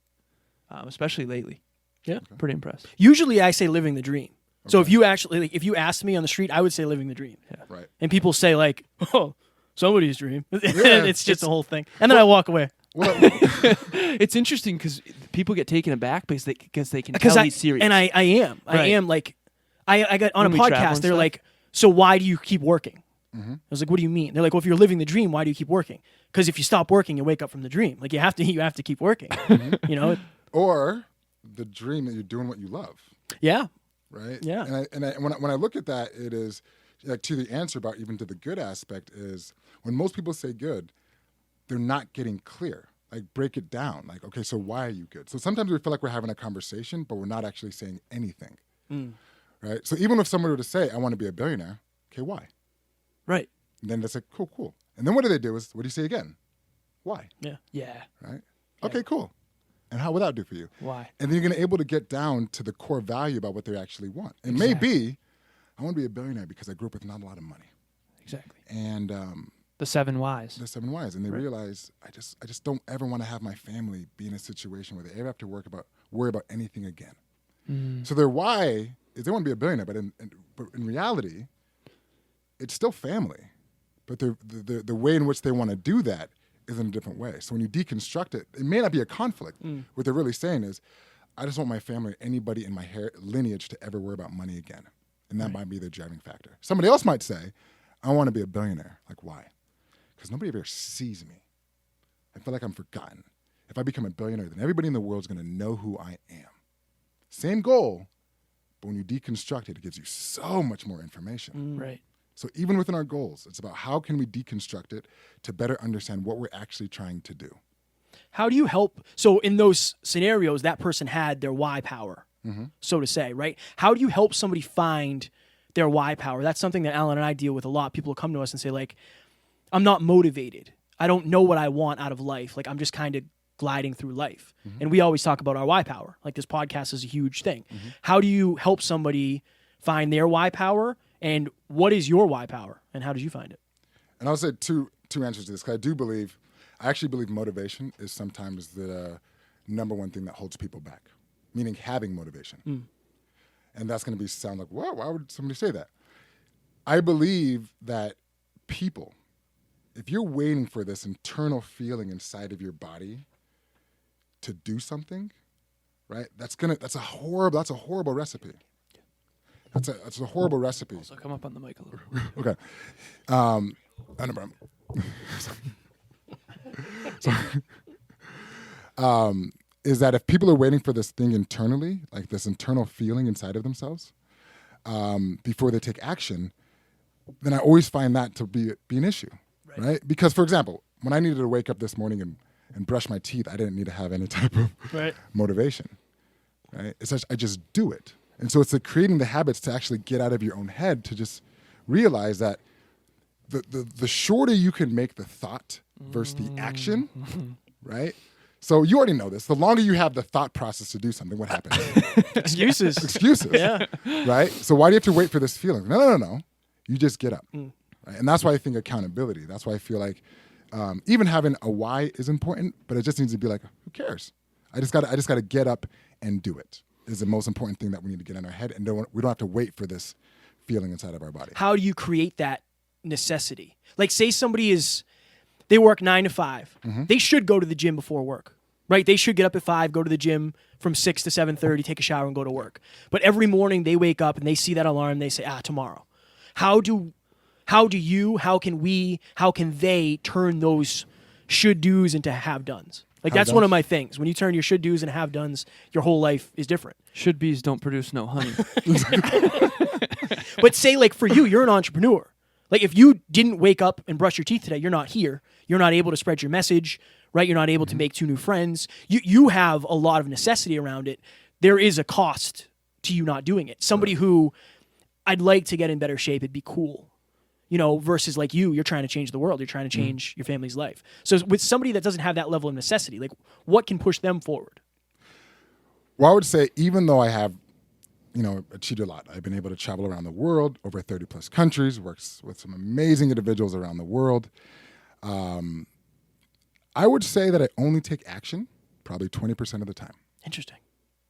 [SPEAKER 3] especially lately.
[SPEAKER 1] Yeah.
[SPEAKER 3] Pretty impressed.
[SPEAKER 1] Usually I say living the dream. So if you asked me on the street, I would say living the dream.
[SPEAKER 3] Yeah.
[SPEAKER 2] Right.
[SPEAKER 1] And people say like, oh, somebody's dream.
[SPEAKER 2] Yeah.
[SPEAKER 1] It's just a whole thing. And then I walk away.
[SPEAKER 2] Well,
[SPEAKER 3] It's interesting because people get taken aback because they can tell he's serious.
[SPEAKER 1] And I am. I
[SPEAKER 3] Right.
[SPEAKER 1] am like, I got on a
[SPEAKER 3] When we travel
[SPEAKER 1] podcast,
[SPEAKER 3] and
[SPEAKER 1] they're
[SPEAKER 3] stuff?
[SPEAKER 1] like, so why do you keep working? I was like, what do you mean? They're like, well, if you're living the dream, why do you keep working? Because if you stop working, you wake up from the dream. Like you have to keep working. You know?
[SPEAKER 2] or the dream that you're doing what you love.
[SPEAKER 1] Yeah.
[SPEAKER 2] Right.
[SPEAKER 1] Yeah.
[SPEAKER 2] And when I look at that, it is like to the answer about even to the good aspect is when most people say good, they're not getting clear Like break it down. Like, okay, so why are you good? So sometimes we feel like we're having a conversation, but we're not actually saying anything. Right? So even if somebody were to say, I want to be a billionaire, okay, why?
[SPEAKER 3] Right.
[SPEAKER 2] And then they say, cool. And then what do they do is, what do you say again? Why?
[SPEAKER 1] Yeah.
[SPEAKER 2] Right? Okay, cool. And how would that do for you?
[SPEAKER 3] Why?
[SPEAKER 2] And then you're going to able to get down to the core value about what they actually want. It may be, I want to be a billionaire because I grew up with not a lot of money.
[SPEAKER 3] Exactly.
[SPEAKER 2] And
[SPEAKER 3] The 7 whys.
[SPEAKER 2] the 7 whys. And they realize, I just don't ever want to have my family be in a situation where they ever have to worry about anything again. So their why is they want to be a billionaire, but in reality, it's still family. But the way in which they want to do that is in a different way. So when you deconstruct it, it may not be a conflict. What they're really saying is, I just want my family or anybody in my lineage to ever worry about money again. And that might be their driving factor. Somebody else might say, I want to be a billionaire. Like, why? Because nobody ever sees me. I feel like I'm forgotten. If I become a billionaire, then everybody in the world is going to know who I am. Same goal, but when you deconstruct it, it gives you so much more information.
[SPEAKER 3] Right.
[SPEAKER 2] So even within our goals, it's about how can we deconstruct it to better understand what we're actually trying to do.
[SPEAKER 1] How do you help? So in those scenarios, that person had their why power, so to say, right? How do you help somebody find their why power? That's something that Alan and I deal with a lot. People come to us and say, like, I'm not motivated. I don't know what I want out of life. Like, I'm just kind of gliding through life. And we always talk about our why power. Like, this podcast is a huge thing. How do you help somebody find their why power? And what is your why power? And how did you find it?
[SPEAKER 2] And I'll say two answers to this, because I actually believe motivation is sometimes the number one thing that holds people back, meaning having motivation. And that's going to sound like, whoa, why would somebody say that? I believe that people, if you're waiting for this internal feeling inside of your body to do something, right? That's a horrible recipe. That's a horrible recipe.
[SPEAKER 3] So come up on the mic a little bit.
[SPEAKER 2] Okay. I know, bro. Is that if people are waiting for this thing internally, like this internal feeling inside of themselves, before they take action, then I always find that to be an issue, right? Because, for example, when I needed to wake up this morning and brush my teeth, I didn't need to have any type of motivation, right? It's just, I just do it. And so it's like creating the habits to actually get out of your own head to just realize that the shorter you can make the thought versus the action, right? So you already know this. The longer you have the thought process to do something, what happens?
[SPEAKER 1] Excuses.
[SPEAKER 2] Yeah. Right? So why do you have to wait for this feeling? No. You just get up. Right? And that's why I think accountability. That's why I feel like even having a why is important, but it just needs to be like, who cares? I just gotta get up and do it. Is the most important thing that we need to get in our head, and we don't have to wait for this feeling inside of our body.
[SPEAKER 1] How do you create that necessity? Like, say somebody they work 9 to 5. They should go to the gym before work, right? They should get up at 5, go to the gym from 6 to 7:30, take a shower and go to work. But every morning they wake up and they see that alarm, they say, tomorrow. How can they turn those should do's into have dones? Like, that's one of my things. When you turn your should do's and have dones, your whole life is different.
[SPEAKER 3] Should bees don't produce no honey.
[SPEAKER 1] But say, like, for you, you're an entrepreneur. Like, if you didn't wake up and brush your teeth today, you're not here. You're not able to spread your message, right? You're not able to make 2 new friends. You have a lot of necessity around it. There is a cost to you not doing it. Somebody who, I'd like to get in better shape, it'd be cool. Versus like you're trying to change the world. You're trying to change your family's life. So with somebody that doesn't have that level of necessity, like, what can push them forward?
[SPEAKER 2] Well, I would say, even though I have, achieved a lot, I've been able to travel around the world, over 30 plus countries, works with some amazing individuals around the world. I would say that I only take action probably 20% of the time.
[SPEAKER 1] Interesting.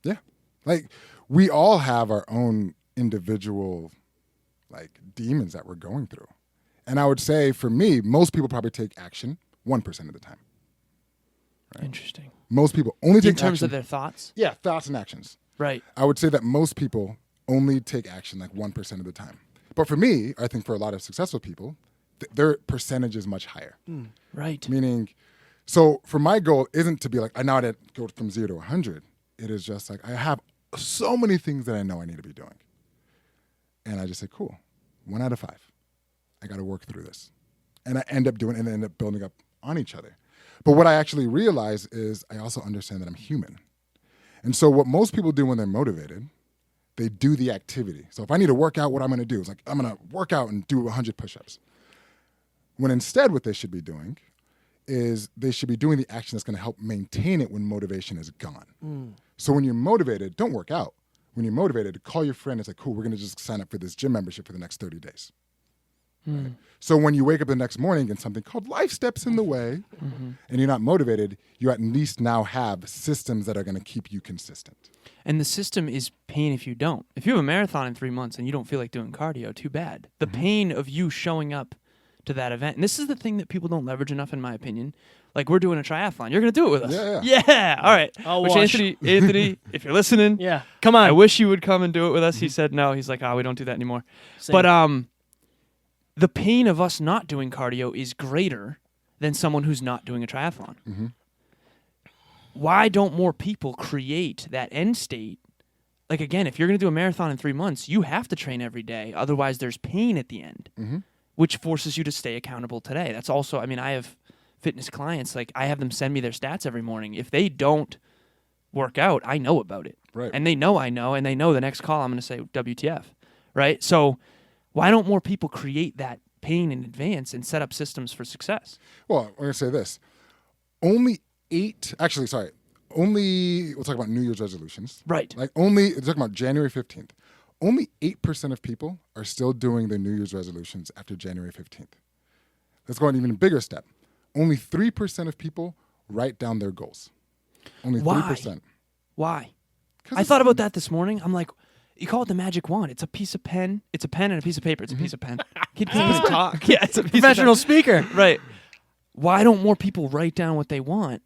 [SPEAKER 2] Yeah. Like, we all have our own individual demons that we're going through. And I would say, for me, most people probably take action 1% of the time. Right?
[SPEAKER 3] Interesting.
[SPEAKER 2] Most people only take
[SPEAKER 3] in terms
[SPEAKER 2] action.
[SPEAKER 3] of their thoughts?
[SPEAKER 2] Yeah, thoughts and actions.
[SPEAKER 3] Right.
[SPEAKER 2] I would say that most people only take action 1% of the time. But for me, I think for a lot of successful people, their percentage is much higher.
[SPEAKER 3] Right.
[SPEAKER 2] Meaning, so for my goal isn't to be like, I now to go from 0 to 100. It is just like, I have so many things that I know I need to be doing. And I just say, cool, 1 out of 5. I got to work through this. And I end up doing it and end up building up on each other. But what I actually realize is I also understand that I'm human. And so what most people do when they're motivated, they do the activity. So if I need to work out, what I'm going to do is like, I'm going to work out and do 100 push-ups. When instead what they should be doing is they should be doing the action that's going to help maintain it when motivation is gone. So when you're motivated, don't work out. When you're motivated, call your friend and say, cool, we're going to just sign up for this gym membership for the next 30 days. Right? So when you wake up the next morning and something called life steps in the way and you're not motivated, you at least now have systems that are going to keep you consistent.
[SPEAKER 3] And the system is pain if you don't. If you have a marathon in 3 months and you don't feel like doing cardio, too bad. The pain of you showing up to that event. And this is the thing that people don't leverage enough, in my opinion. Like, we're doing a triathlon. You're going to do it with us.
[SPEAKER 2] Yeah.
[SPEAKER 3] All right.
[SPEAKER 1] I'll
[SPEAKER 3] Which
[SPEAKER 1] watch.
[SPEAKER 3] Anthony, if you're listening,
[SPEAKER 1] Yeah. Come on.
[SPEAKER 3] I wish you would come and do it with us. He said no. He's like, we don't do that anymore.
[SPEAKER 1] Same.
[SPEAKER 3] But the pain of us not doing cardio is greater than someone who's not doing a triathlon. Why don't more people create that end state? Like, again, if you're going to do a marathon in 3 months, you have to train every day. Otherwise, there's pain at the end, which forces you to stay accountable today. That's also, I mean, I have fitness clients. Like, I have them send me their stats every morning. If they don't work out, I know about it.
[SPEAKER 2] Right.
[SPEAKER 3] And they know I know, and they know the next call I'm going to say, WTF, right? So why don't more people create that pain in advance and set up systems for success?
[SPEAKER 2] Well, I'm going to say this. We'll talk about New Year's resolutions.
[SPEAKER 3] Right.
[SPEAKER 2] Like we're talking about January 15th. Only 8% of people are still doing their New Year's resolutions after January 15th. Let's go an even bigger step. Only 3% of people write down their goals. Only
[SPEAKER 3] Why?
[SPEAKER 2] 3%.
[SPEAKER 3] Why? I thought about that this morning. I'm like, you call it the magic wand. It's a piece of pen. It's a pen and a piece of paper. It's a piece of pen. Can't even talk. Yeah, it's a piece
[SPEAKER 1] Professional
[SPEAKER 3] of pen.
[SPEAKER 1] speaker.
[SPEAKER 3] Right. Why don't more people write down what they want?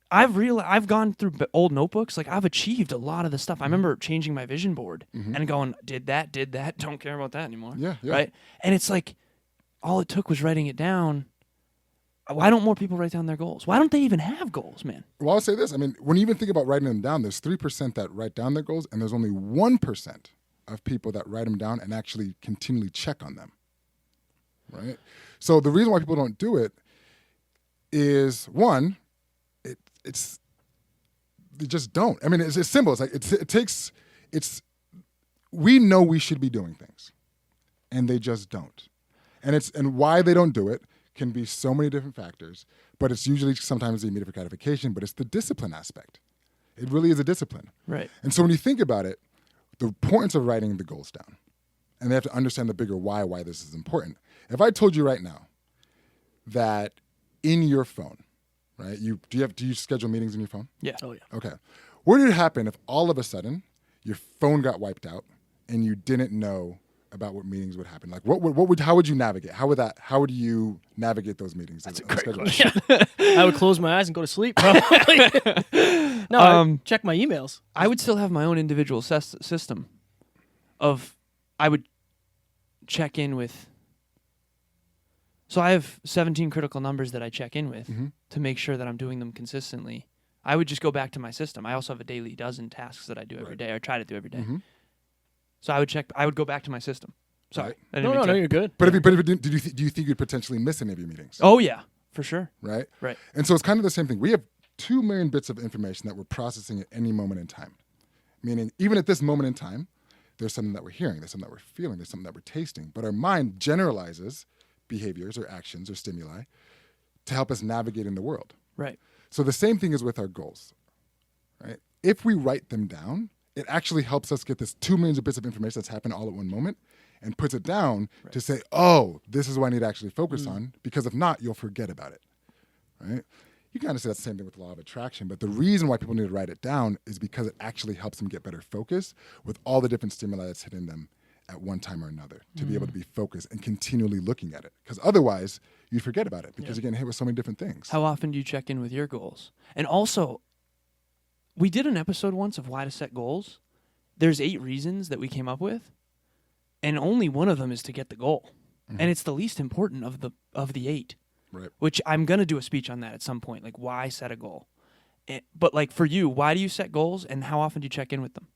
[SPEAKER 3] I've gone through old notebooks. Like, I've achieved a lot of the stuff. I remember changing my vision board and going, did that, don't care about that anymore.
[SPEAKER 2] Yeah.
[SPEAKER 3] Right? And it's like, all it took was writing it down. Why don't more people write down their goals? Why don't they even have goals, man?
[SPEAKER 2] Well, I'll say this. I mean, when you even think about writing them down, there's 3% that write down their goals, and there's only 1% of people that write them down and actually continually check on them. Right? So the reason why people don't do it is, one, they just don't. I mean, it's simple. It's like we know we should be doing things, and they just don't. And why they don't do it can be so many different factors, but it's usually sometimes the immediate gratification, but it's the discipline aspect. It really is a discipline.
[SPEAKER 3] Right.
[SPEAKER 2] And so when you think about it, the importance of writing the goals down, and they have to understand the bigger why this is important. If I told you right now that in your phone, right, do you schedule meetings in your phone?
[SPEAKER 3] Yeah.
[SPEAKER 1] Oh, yeah.
[SPEAKER 2] Okay. What would happen if all of a sudden your phone got wiped out and you didn't know about what meetings would happen? Like, how would you navigate? How would you navigate those meetings? That's
[SPEAKER 3] a great
[SPEAKER 2] question.
[SPEAKER 1] I would close my eyes and go to sleep, probably. No, I'd check my emails.
[SPEAKER 3] I would still have my own individual system I would check in with. So I have 17 critical numbers that I check in with to make sure that I'm doing them consistently. I would just go back to my system. I also have a daily dozen tasks that I do every day, or try to do every day. So I would go back to my system. Sorry.
[SPEAKER 2] Right.
[SPEAKER 3] I didn't mean
[SPEAKER 1] No,
[SPEAKER 3] to-
[SPEAKER 1] you're good.
[SPEAKER 2] But do you think you'd potentially miss any of your meetings?
[SPEAKER 3] Oh, yeah, for sure.
[SPEAKER 2] Right?
[SPEAKER 3] Right.
[SPEAKER 2] And so it's kind of the same thing. We have 2 million bits of information that we're processing at any moment in time. Meaning, even at this moment in time, there's something that we're hearing, there's something that we're feeling, there's something that we're tasting. But our mind generalizes behaviors or actions or stimuli to help us navigate in the world.
[SPEAKER 3] Right.
[SPEAKER 2] So the same thing is with our goals, right? If we write them down, it actually helps us get this 2 million bits of information that's happened all at one moment and puts it down to say, oh, this is what I need to actually focus on, because if not, you'll forget about it, right? You can kind of say that's the same thing with the law of attraction, but the reason why people need to write it down is because it actually helps them get better focus with all the different stimuli that's hitting them at one time or another, to be able to be focused and continually looking at it. Because otherwise, you forget about it because you're getting hit with so many different things.
[SPEAKER 3] How often do you check in with your goals? And also, we did an episode once of why to set goals. There's 8 reasons that we came up with, and only one of them is to get the goal. And it's the least important of the 8.
[SPEAKER 2] Right.
[SPEAKER 3] Which I'm going to do a speech on that at some point, like why set a goal. But like for you, why do you set goals, and how often do you check in with them?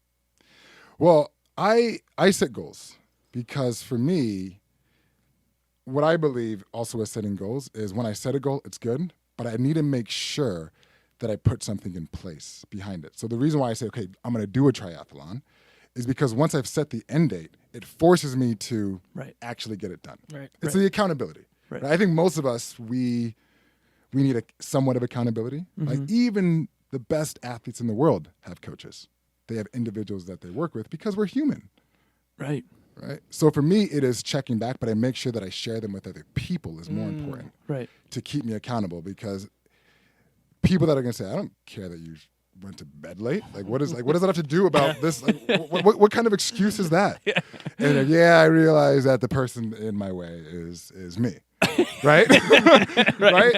[SPEAKER 2] Well, I set goals because for me, what I believe also with setting goals is when I set a goal, it's good, but I need to make sure that I put something in place behind it. So the reason why I say, okay, I'm going to do a triathlon is because once I've set the end date, it forces me to actually get it done.
[SPEAKER 1] Right.
[SPEAKER 2] It's the accountability.
[SPEAKER 3] Right.
[SPEAKER 2] I think most of us, we need somewhat of accountability. Like even the best athletes in the world have coaches. They have individuals that they work with because we're human.
[SPEAKER 3] Right.
[SPEAKER 2] Right. So for me, it is checking back, but I make sure that I share them with other people is more important.
[SPEAKER 3] Right.
[SPEAKER 2] To keep me accountable, because people that are going to say, I don't care that you went to bed late. Like, what does that have to do about this? Like, what kind of excuse is that? And like, I realize that the person in my way is me. Right. Right.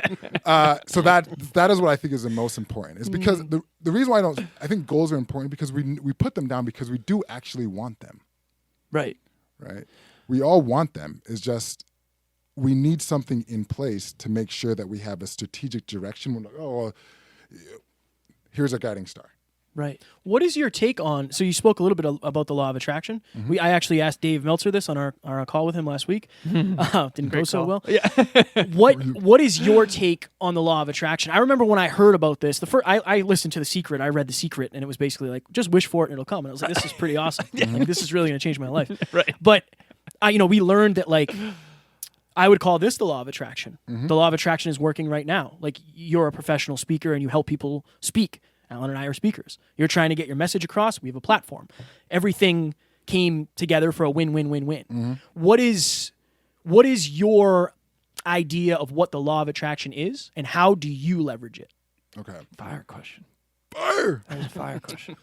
[SPEAKER 2] So that is what I think is the most important. Is because the reason why I think goals are important because we put them down because we do actually want them.
[SPEAKER 3] Right.
[SPEAKER 2] Right. We all want them. It's just we need something in place to make sure that we have a strategic direction. We're like, oh, well, here's a guiding star.
[SPEAKER 1] Right. What is your take on? So you spoke a little bit about the law of attraction. I actually asked Dave Meltzer this on our call with him last week. Didn't go so well.
[SPEAKER 3] Yeah.
[SPEAKER 1] What is your take on the law of attraction? I remember when I heard about this. I listened to The Secret. I read The Secret, and it was basically like just wish for it and it'll come. And I was like, this is pretty awesome. Like, this is really going to change my life.
[SPEAKER 3] Right.
[SPEAKER 1] But we learned that like. I would call this the law of attraction. The law of attraction is working right now. Like you're a professional speaker and you help people speak. Alan and I are speakers. You're trying to get your message across. We have a platform. Everything came together for a win-win-win-win. What is your idea of what the law of attraction is, and how do you leverage it?
[SPEAKER 2] Okay.
[SPEAKER 3] Fire question.
[SPEAKER 2] Fire.
[SPEAKER 3] That was a fire question.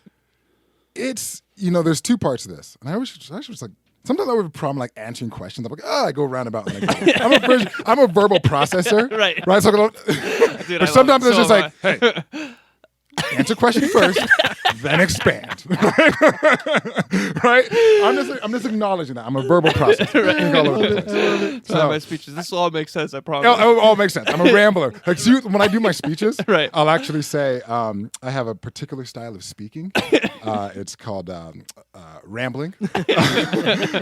[SPEAKER 2] It's there's two parts of this, and I was like. Sometimes I have a problem like answering questions. I'm like, I go roundabout. And I'm a verbal processor.
[SPEAKER 3] Right.
[SPEAKER 2] Right. So,
[SPEAKER 3] Dude,
[SPEAKER 2] but sometimes it's just like, hey, answer question first, then expand. Right? I'm just acknowledging that. I'm a verbal processor.
[SPEAKER 3] So my speeches. This will all make sense, I promise.
[SPEAKER 2] It all makes sense. I'm a rambler. Like, so when I do my speeches,
[SPEAKER 3] Right.
[SPEAKER 2] I'll actually say I have a particular style of speaking. It's called rambling.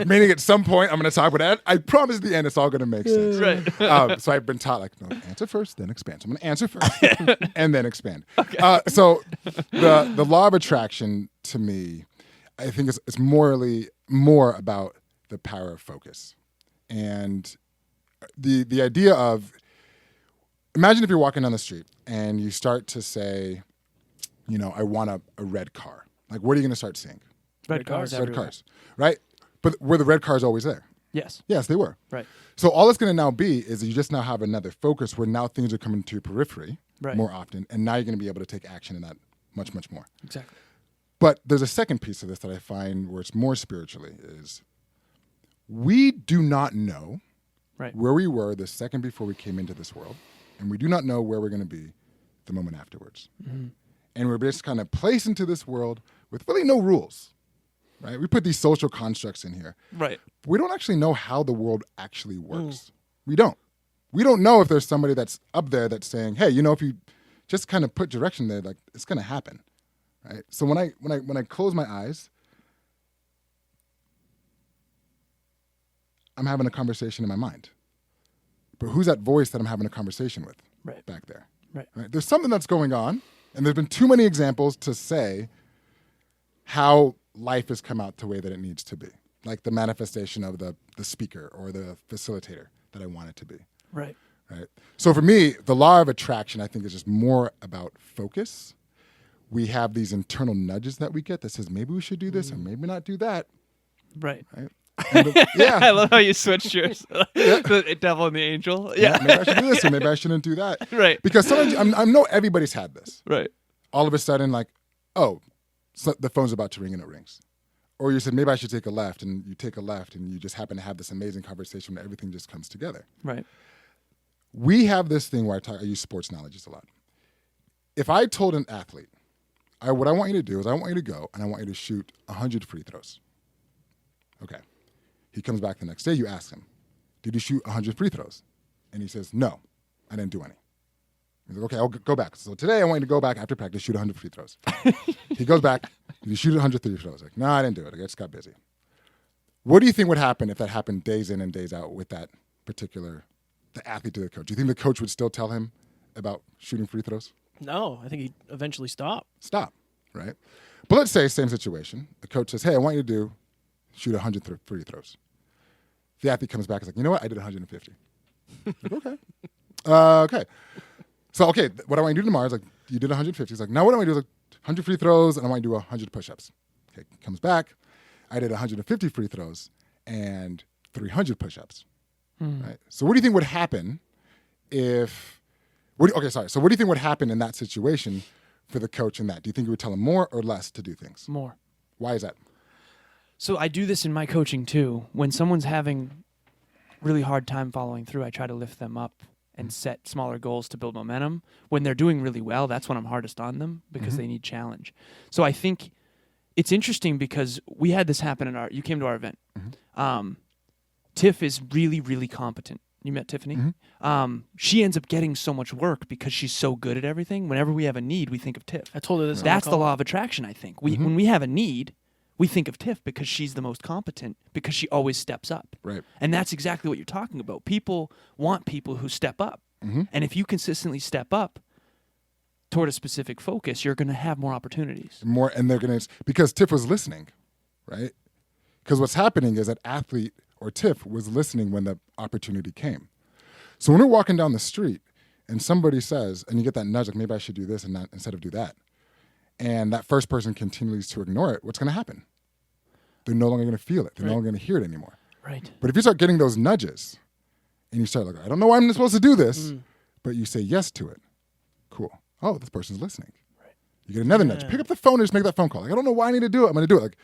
[SPEAKER 2] Meaning at some point I'm going to talk about that. I promise at the end it's all going to make sense.
[SPEAKER 3] Right.
[SPEAKER 2] So I've been taught like, no, answer first, then expand. So I'm going to answer first and then expand. Okay. So the law of attraction to me, I think it's more about the power of focus. And the idea of, imagine if you're walking down the street and you start to say, I want a red car. Like, what are you going to start seeing?
[SPEAKER 3] Red cars.
[SPEAKER 2] Red cars, right? But were the red cars always there?
[SPEAKER 3] Yes.
[SPEAKER 2] Yes, they were.
[SPEAKER 3] Right.
[SPEAKER 2] So all it's going to now be is you just now have another focus where now things are coming to your periphery more often, and now you're going to be able to take action in that much, much more.
[SPEAKER 3] Exactly.
[SPEAKER 2] But there's a second piece of this that I find where it's more spiritually is we do not know where we were the second before we came into this world, and we do not know where we're going to be the moment afterwards. And we're just kind of placed into this world with really no rules, right? We put these social constructs in here.
[SPEAKER 3] Right.
[SPEAKER 2] But we don't actually know how the world actually works. We don't. We don't know if there's somebody that's up there that's saying, hey, if you just kind of put direction there, like it's going to happen, right? So when I close my eyes, I'm having a conversation in my mind. But who's that voice that I'm having a conversation with back there?
[SPEAKER 3] Right.
[SPEAKER 2] There's something that's going on, and there's been too many examples to say how life has come out the way that it needs to be, like the manifestation of the speaker or the facilitator that I want it to be.
[SPEAKER 3] Right.
[SPEAKER 2] Right. So for me, the law of attraction, I think, is just more about focus. We have these internal nudges that we get that says maybe we should do this or maybe not do that.
[SPEAKER 3] Right.
[SPEAKER 2] Yeah.
[SPEAKER 3] I love how you switched yours. The devil and the angel. Yeah.
[SPEAKER 2] Maybe I should do this or maybe I shouldn't do that.
[SPEAKER 3] Right.
[SPEAKER 2] Because sometimes I know everybody's had this.
[SPEAKER 3] Right.
[SPEAKER 2] All of a sudden, like, oh, so the phone's about to ring and it rings. Or you said, maybe I should take a left, and you take a left and you just happen to have this amazing conversation where everything just comes together.
[SPEAKER 3] Right.
[SPEAKER 2] We have this thing where I use sports analogies a lot. If I told an athlete, what I want you to do is I want you to go and I want you to shoot 100 free throws. Okay. He comes back the next day, you ask him, did you shoot 100 free throws? And he says, no, I didn't do any. He's like, okay, I'll go back. So today I want you to go back after practice, shoot 100 free throws. He goes back, did you shoot 100 free throws? Like, no, I didn't do it. I just got busy. What do you think would happen if that happened days in and days out with that particular, the athlete to the coach? Do you think the coach would still tell him about shooting free throws?
[SPEAKER 1] No, I think he eventually stopped.
[SPEAKER 2] Stop, right? But let's say same situation. The coach says, hey, I want you to shoot 100 free throws. The athlete comes back and is like, you know what? I did 150. Like, okay. Okay. So, okay, what I want you to do tomorrow is like, you did 150. He's like, now what I want to do is like 100 free throws and I want you to do 100 push-ups. Okay, comes back. I did 150 free throws and 300 push-ups. Right? So what do you think would happen if, So what do you think would happen in that situation for the coach in that? Do you think you would tell him more or less to do things?
[SPEAKER 3] More.
[SPEAKER 2] Why is that?
[SPEAKER 3] So I do this in my coaching too. When someone's having really hard time following through, I try to lift them up and set smaller goals to build momentum. When they're doing really well, that's when I'm hardest on them because they need challenge. So I think it's interesting because we had this happen you came to our event. Tiff is really, really competent. You met Tiffany? She ends up getting so much work because she's so good at everything. Whenever we have a need, we think of Tiff.
[SPEAKER 1] I told her this.
[SPEAKER 3] That's the law of attraction, I think. When we have a need, we think of Tiff because she's the most competent because she always steps up.
[SPEAKER 2] Right.
[SPEAKER 3] And that's exactly what you're talking about. People want people who step up. And if you consistently step up toward a specific focus, you're going to have more opportunities.
[SPEAKER 2] And they're going to, because Tiff was listening, right? Because what's happening is that athlete or Tiff was listening when the opportunity came. So when we're walking down the street and somebody says, and you get that nudge, like maybe I should do this and not instead of do that, and that first person continues to ignore it, what's going to happen? They're no longer going to feel it. They're no longer going to hear it anymore.
[SPEAKER 3] Right.
[SPEAKER 2] But if you start getting those nudges and you start like, I don't know why I'm supposed to do this, but you say yes to it, cool. Oh, this person's listening. Right. You get another nudge. Pick up the phone and just make that phone call. Like, I don't know why I need to do it. I'm going to do it. Like,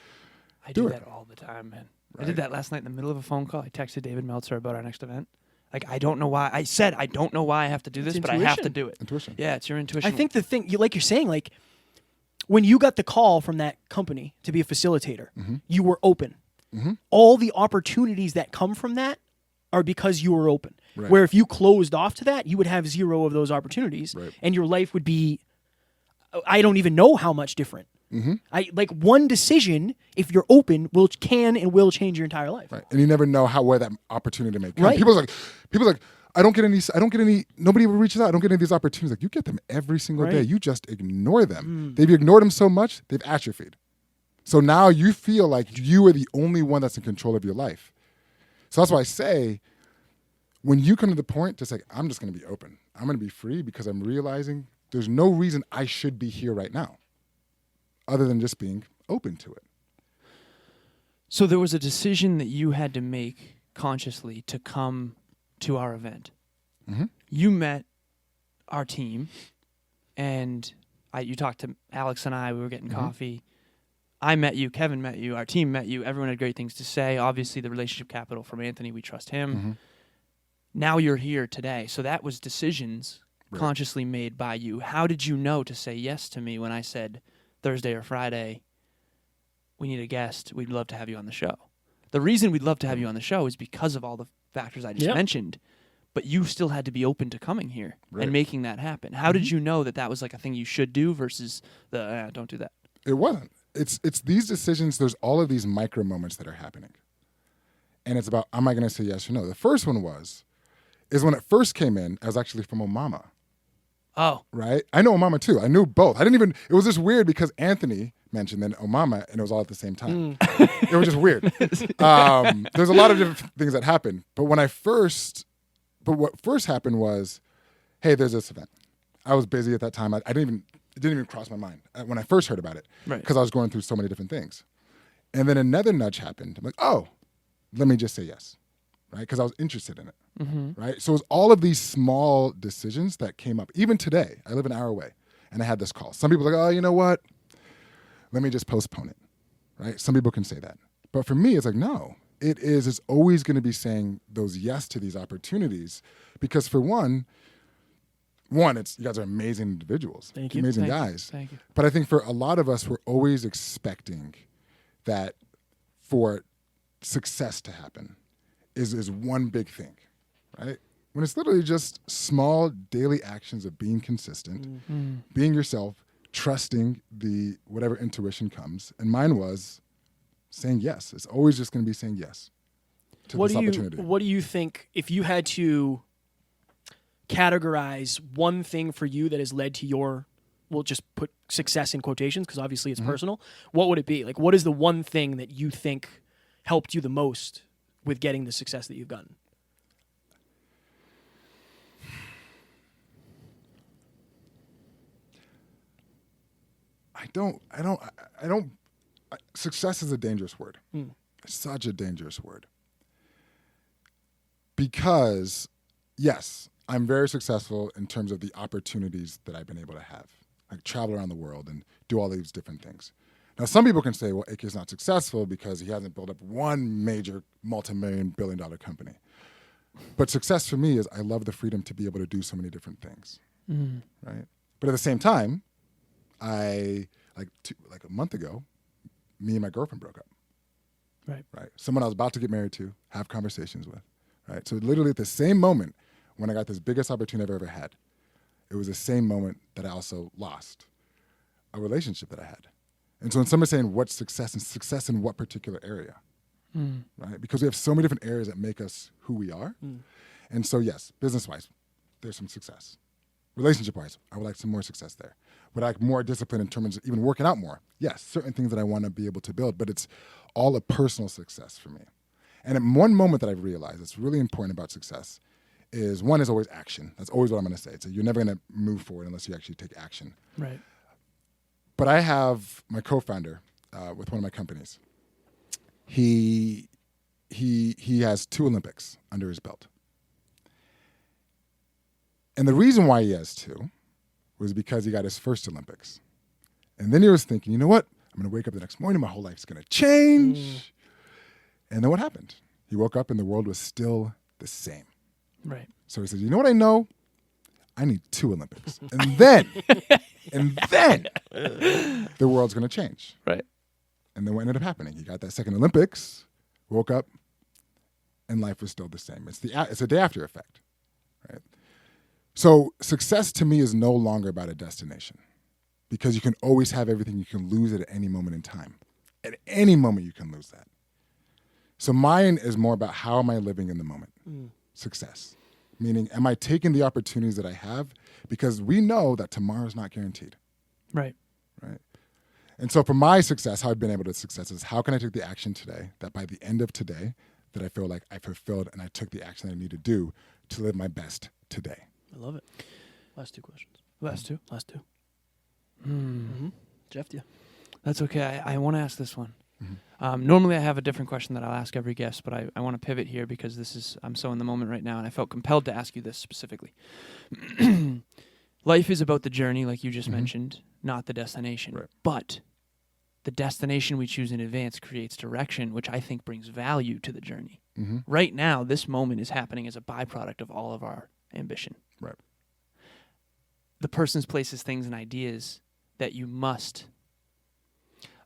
[SPEAKER 3] I do that all the time, man. Right. I did that last night in the middle of a phone call. I texted David Meltzer about our next event. Like, I don't know why. I said, I don't know why I have to do this, but I have to do it.
[SPEAKER 2] Intuition.
[SPEAKER 3] Yeah, it's your intuition.
[SPEAKER 1] I think the thing, like you're saying, like, when you got the call from that company to be a facilitator, you were open. All the opportunities that come from that are because you were open.
[SPEAKER 2] Right.
[SPEAKER 1] Where if you closed off to that, you would have zero of those opportunities.
[SPEAKER 2] Right.
[SPEAKER 1] And your life would be, I don't even know how much different. Like one decision, if you're open, can and will change your entire life.
[SPEAKER 2] Right. And you never know where that opportunity may come.
[SPEAKER 1] Right.
[SPEAKER 2] People's like, I don't get any, nobody ever reaches out. I don't get any of these opportunities. Like, you get them every single day. You just ignore them. They've ignored them so much, they've atrophied. So now you feel like you are the only one that's in control of your life. So that's why I say, when you come to the point to say, I'm just going to be open. I'm going to be free because I'm realizing there's no reason I should be here right now other than just being open to it.
[SPEAKER 3] So there was a decision that you had to make consciously to come to our event. You met our team, and you talked to Alex and I. We were getting coffee. I met you. Kevin met you. Our team met you. Everyone had great things to say. Obviously, the relationship capital from Anthony, we trust him. Now you're here today. So that was decisions consciously made by you. How did you know to say yes to me when I said Thursday or Friday, we need a guest, we'd love to have you on the show? The reason we'd love to have you on the show is because of all the factors I just mentioned, but you still had to be open to coming here and making that happen. How did you know that was like a thing you should do versus don't do that?
[SPEAKER 2] It wasn't. It's these decisions, there's all of these micro moments that are happening. And it's about, am I going to say yes or no? The first one is when it first came in, I was actually from Omama.
[SPEAKER 3] Oh. Right?
[SPEAKER 2] I know Omama too. I knew both. it was just weird because Anthony mentioned then Omama, and it was all at the same time. It was just weird. There's a lot of different things that happened. But what first happened was, hey, there's this event. I was busy at that time. It didn't even cross my mind when I first heard about it because I was going through so many different things. And then another nudge happened. I'm like, oh, let me just say yes, right? Because I was interested in it, right? So it was all of these small decisions that came up. Even today, I live an hour away, and I had this call. Some people are like, oh, you know what? Let me just postpone it, right? Some people can say that. But for me, it's like, no. It's always going to be saying those yes to these opportunities because for one, it's you guys are amazing individuals.
[SPEAKER 1] Thank you.
[SPEAKER 2] Amazing guys.
[SPEAKER 3] Thank you.
[SPEAKER 2] But I think for a lot of us, we're always expecting that for success to happen is one big thing, right? When it's literally just small daily actions of being consistent, being yourself, trusting the whatever intuition comes. And mine was saying yes. It's always just going to be saying yes to this opportunity.
[SPEAKER 1] What do you think if you had to categorize one thing for you that has led to your, we'll just put success in quotations because obviously it's personal, what would it be? Like, what is the one thing that you think helped you the most with getting the success that you've gotten?
[SPEAKER 2] Success is a dangerous word. It's such a dangerous word. Because, yes, I'm very successful in terms of the opportunities that I've been able to have. Like travel around the world and do all these different things. Now, some people can say, well, AK is not successful because he hasn't built up one major multi-million-billion-dollar company. But success for me is I love the freedom to be able to do so many different things, right? But at the same time, like a month ago, me and my girlfriend broke up. Right. Someone I was about to get married to, have conversations with. Right. So literally at the same moment when I got this biggest opportunity I've ever had, it was the same moment that I also lost a relationship that I had. And so when somebody's saying what's success, and success in what particular area, right? Because we have so many different areas that make us who we are. And so yes, business-wise, there's some success. Relationship-wise, I would like some more success there. Would I like more discipline in terms of even working out more? Yes, certain things that I want to be able to build, but it's all a personal success for me. And at one moment that I've realized that's really important about success is one is always action. That's always what I'm going to say. So you're never going to move forward unless you actually take action.
[SPEAKER 1] Right.
[SPEAKER 2] But I have my co-founder with one of my companies. He has 2 Olympics under his belt. And the reason why he has 2 was because he got his first Olympics. And then he was thinking, you know what? I'm going to wake up the next morning. My whole life's going to change. And then what happened? He woke up and the world was still the same.
[SPEAKER 1] Right.
[SPEAKER 2] So he said, you know what I know? I need 2 Olympics. And then the world's going to change.
[SPEAKER 3] Right.
[SPEAKER 2] And then what ended up happening? He got that second Olympics, woke up, and life was still the same. It's a day after effect. Right. So success to me is no longer about a destination because you can always have everything. You can lose it at any moment in time. At any moment you can lose that. So mine is more about how am I living in the moment? Success. Meaning, am I taking the opportunities that I have? Because we know that tomorrow's not guaranteed.
[SPEAKER 1] Right.
[SPEAKER 2] Right. And so for my success, how I've been able to success is how can I take the action today that by the end of today that I feel like I fulfilled and I took the action that I need to do to live my best today.
[SPEAKER 1] I love it. Last 2 questions.
[SPEAKER 3] Last 2.
[SPEAKER 1] Jeff, yeah.
[SPEAKER 3] That's okay. I want to ask this one. Normally I have a different question that I'll ask every guest, but I want to pivot here because I'm so in the moment right now, and I felt compelled to ask you this specifically. Life is about the journey, like you just mentioned, not the destination.
[SPEAKER 2] Right.
[SPEAKER 3] But the destination we choose in advance creates direction, which I think brings value to the journey. Right now, this moment is happening as a byproduct of all of our ambition.
[SPEAKER 2] Right.
[SPEAKER 3] The person's places, things, and ideas that you must.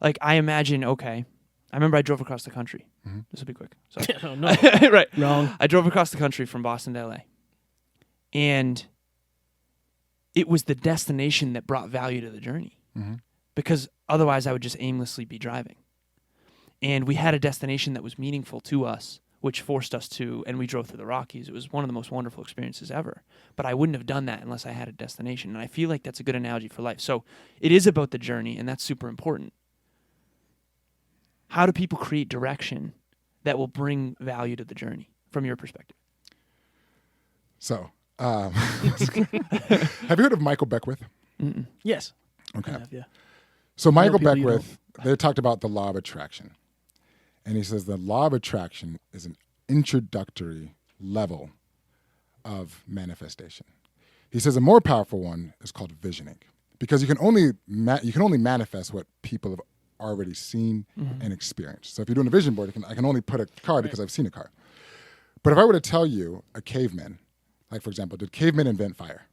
[SPEAKER 3] Like, I imagine, okay, I remember I drove across the country. This will be quick. Sorry.
[SPEAKER 1] Oh, no.
[SPEAKER 3] Right.
[SPEAKER 1] Wrong.
[SPEAKER 3] I drove across the country from Boston to LA. And it was the destination that brought value to the journey. Because otherwise I would just aimlessly be driving. And we had a destination that was meaningful to us, which forced us to, and we drove through the Rockies. It was one of the most wonderful experiences ever. But I wouldn't have done that unless I had a destination. And I feel like that's a good analogy for life. So it is about the journey, and that's super important. How do people create direction that will bring value to the journey from your perspective?
[SPEAKER 2] So, have you heard of Michael Beckwith?
[SPEAKER 1] Yes.
[SPEAKER 2] Okay.
[SPEAKER 1] Yeah.
[SPEAKER 2] So Michael
[SPEAKER 1] people you
[SPEAKER 2] Beckwith, they talked about the law of attraction. And he says the law of attraction is an introductory level of manifestation. He says a more powerful one is called visioning, because you can only manifest what people have already seen and experienced. So if you're doing a vision board, I can only put a car because I've seen a car. But if I were to tell you a caveman, like for example, did cavemen invent fire?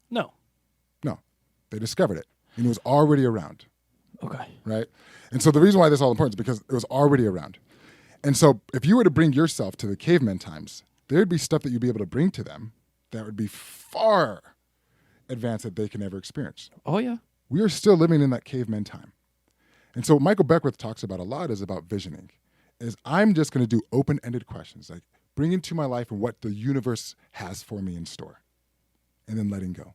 [SPEAKER 1] No.
[SPEAKER 2] No, they discovered it, and it was already around.
[SPEAKER 3] Okay.
[SPEAKER 2] Right? And so the reason why this is all important is because it was already around. And so if you were to bring yourself to the caveman times, there'd be stuff that you'd be able to bring to them that would be far advanced that they can ever experience.
[SPEAKER 3] Oh, yeah.
[SPEAKER 2] We are still living in that caveman time. And so what Michael Beckwith talks about a lot is about visioning. Is I'm just going to do open-ended questions like, bring into my life and what the universe has for me in store, and then letting go.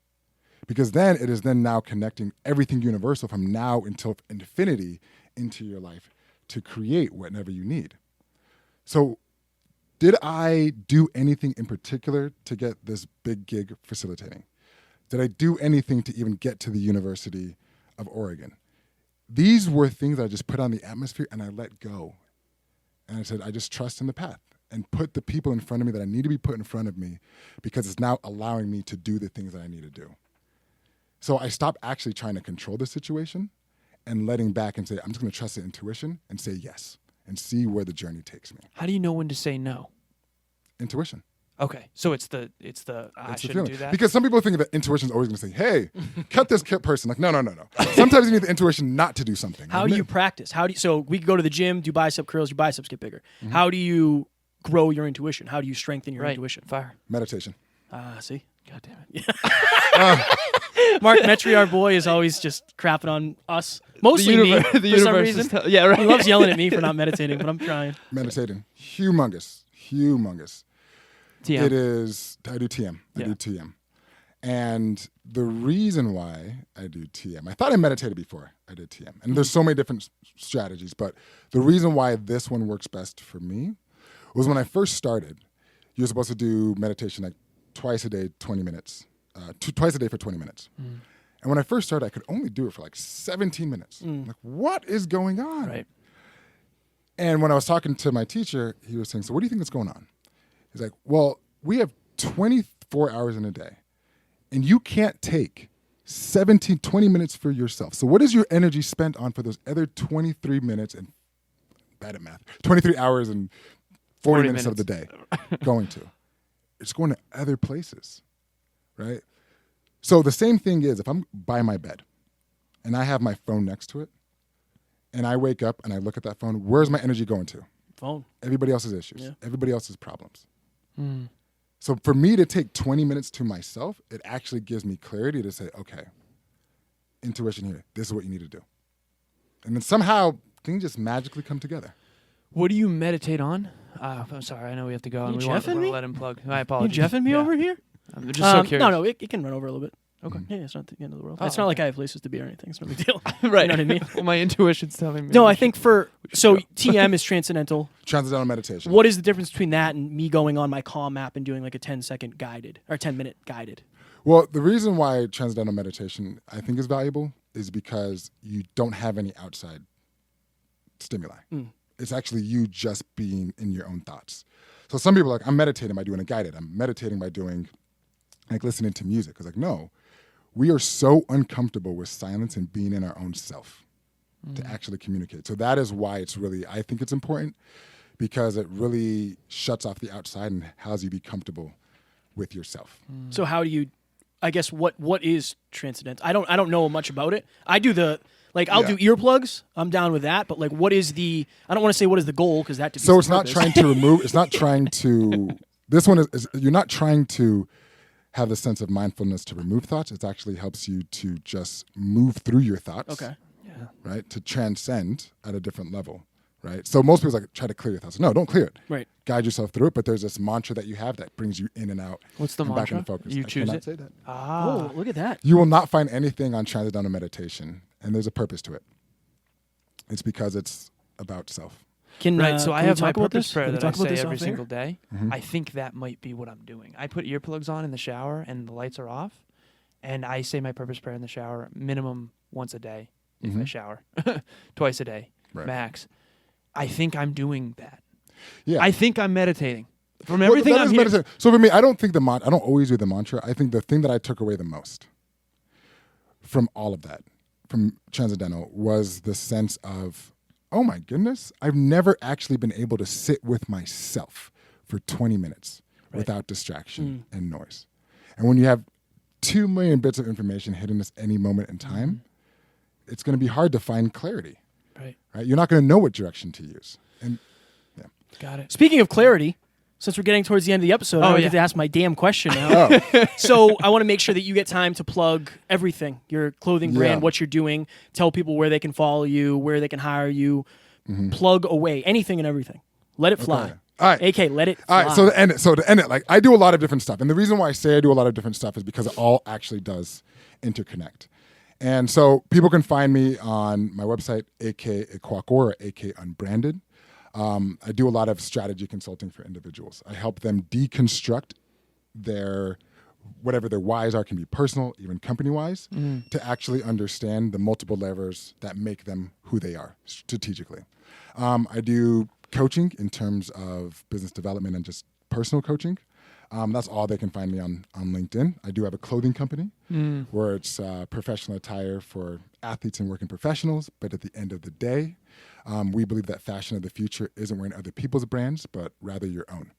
[SPEAKER 2] Because then it is then now connecting everything universal from now until infinity into your life to create whatever you need. So did I do anything in particular to get this big gig facilitating? Did I do anything to even get to the University of Oregon? These were things I just put on the atmosphere and I let go. And I said, I just trust in the path and put the people in front of me that I need to be put in front of me because it's now allowing me to do the things that I need to do. So I stopped actually trying to control the situation and letting back and say, I'm just going to trust the intuition and say yes and see where the journey takes me.
[SPEAKER 3] How do you know when to say no?
[SPEAKER 2] Intuition.
[SPEAKER 3] Okay, so it's the I shouldn't do that.
[SPEAKER 2] Because some people think that intuition is always going to say, "Hey, cut this person." Like, no. Sometimes you need the intuition not to do something.
[SPEAKER 1] How do you practice? So we go to the gym, do bicep curls, your biceps get bigger. Mm-hmm. How do you grow your intuition? How do you strengthen your intuition?
[SPEAKER 3] Fire.
[SPEAKER 2] Meditation.
[SPEAKER 1] See?
[SPEAKER 3] God damn it.
[SPEAKER 1] Mark Metry, our boy, is always just crapping on us. Mostly me, for some reason.
[SPEAKER 3] Yeah, right.
[SPEAKER 1] He loves yelling at me for not meditating, but I'm trying.
[SPEAKER 2] Meditating. Humongous.
[SPEAKER 3] TM.
[SPEAKER 2] It is, I do TM. I do TM. And the reason why I do TM, I thought I meditated before I did TM. And there's so many different strategies, but the reason why this one works best for me was when I first started, you're supposed to do meditation like twice a day, 20 minutes, twice a day for 20 minutes. Mm. And when I first started, I could only do it for like 17 minutes. Like, what is going on?
[SPEAKER 3] Right.
[SPEAKER 2] And when I was talking to my teacher, he was saying, so what do you think is going on? He's like, well, we have 24 hours in a day, and you can't take 20 minutes for yourself. So what is your energy spent on for those other 23 minutes and, bad at math, 23 hours and 40 minutes of the day going to? It's going to other places, right? So the same thing is if I'm by my bed and I have my phone next to it and I wake up and I look at that phone, where's my energy going to?
[SPEAKER 1] Phone.
[SPEAKER 2] Everybody else's issues, everybody else's problems.
[SPEAKER 3] Mm.
[SPEAKER 2] So for me to take 20 minutes to myself, it actually gives me clarity to say, okay, intuition here, this is what you need to do. And then somehow things just magically come together.
[SPEAKER 3] What do you meditate on? I'm sorry, I know we have to go.
[SPEAKER 1] You
[SPEAKER 3] we want to
[SPEAKER 1] me?
[SPEAKER 3] let him plug. I apologize.
[SPEAKER 1] You jeffing me over here?
[SPEAKER 3] I'm just so curious.
[SPEAKER 1] No, it can run over a little bit.
[SPEAKER 3] Okay.
[SPEAKER 1] Yeah, it's not the end of the world.
[SPEAKER 3] Oh,
[SPEAKER 1] it's not like I have places to be or anything. It's no big deal.
[SPEAKER 3] Right.
[SPEAKER 1] You know what I mean?
[SPEAKER 3] Well, my intuition's telling me.
[SPEAKER 1] No, I think TM is transcendental.
[SPEAKER 2] Transcendental meditation.
[SPEAKER 1] What is the difference between that and me going on my Calm app and doing like a 10-second guided or 10-minute guided?
[SPEAKER 2] Well, the reason why transcendental meditation I think is valuable is because you don't have any outside stimuli. It's actually you just being in your own thoughts. So some people are like, I'm meditating by doing a guided. I'm meditating by doing, like, listening to music. It's like, no, we are so uncomfortable with silence and being in our own self to actually communicate. So that is why I think it's important because it really shuts off the outside and allows you to be comfortable with yourself.
[SPEAKER 1] So how do you, I guess, what is transcendental? I don't know much about it. I do I'll do earplugs. I'm down with that. But like, what is I don't want to say what is the goal because that.
[SPEAKER 2] So it's not trying to remove. It's not trying to. This one is you're not trying to have the sense of mindfulness to remove thoughts. It actually helps you to just move through your thoughts.
[SPEAKER 1] Okay.
[SPEAKER 3] Yeah.
[SPEAKER 2] Right. To transcend at a different level. Right. So most people try to clear your thoughts. No, don't clear it.
[SPEAKER 1] Right. Guide
[SPEAKER 2] yourself through it. But there's this mantra that you have that brings you in and out.
[SPEAKER 3] What's the
[SPEAKER 2] and
[SPEAKER 3] mantra?
[SPEAKER 2] Back into focus.
[SPEAKER 3] You choose it.
[SPEAKER 2] Say that.
[SPEAKER 1] Oh, look at that.
[SPEAKER 2] You will not find anything on transcendental meditation, and there's a purpose to it. It's because it's about self.
[SPEAKER 3] So I have my purpose prayer that I say every
[SPEAKER 1] off
[SPEAKER 3] single day.
[SPEAKER 2] Mm-hmm.
[SPEAKER 3] I think that might be what I'm doing. I put earplugs on in the shower and the lights are off, and I say my purpose prayer in the shower minimum once a day if I shower, twice a day max. I think I'm doing that.
[SPEAKER 2] Yeah.
[SPEAKER 3] I think I'm meditating. From everything I'm hearing.
[SPEAKER 2] So for me, I don't think I don't always do the mantra. I think the thing that I took away the most from all of that, from transcendental, was the sense of, oh my goodness, I've never actually been able to sit with myself for 20 minutes without distraction and noise. And when you have 2 million bits of information hitting us any moment in time, it's going to be hard to find clarity. Right? You're not going to know what direction to use. And
[SPEAKER 3] Got it.
[SPEAKER 1] Speaking of clarity, since we're getting towards the end of the episode, I get to ask my damn question now. So I want to make sure that you get time to plug everything, your clothing brand, what you're doing, tell people where they can follow you, where they can hire you, plug away anything and everything. Let it fly.
[SPEAKER 2] All right.
[SPEAKER 1] AK, let it
[SPEAKER 2] All
[SPEAKER 1] fly.
[SPEAKER 2] right, so to end it, like I do a lot of different stuff. And the reason why I say I do a lot of different stuff is because it all actually does interconnect. And so people can find me on my website, AK Ikwuakor, or AK Unbranded. I do a lot of strategy consulting for individuals. I help them deconstruct whatever their whys are, can be personal, even company-wise, to actually understand the multiple levers that make them who they are strategically. I do coaching in terms of business development and just personal coaching. That's all they can find me on LinkedIn. I do have a clothing company where it's professional attire for athletes and working professionals. But at the end of the day, we believe that fashion of the future isn't wearing other people's brands, but rather your own.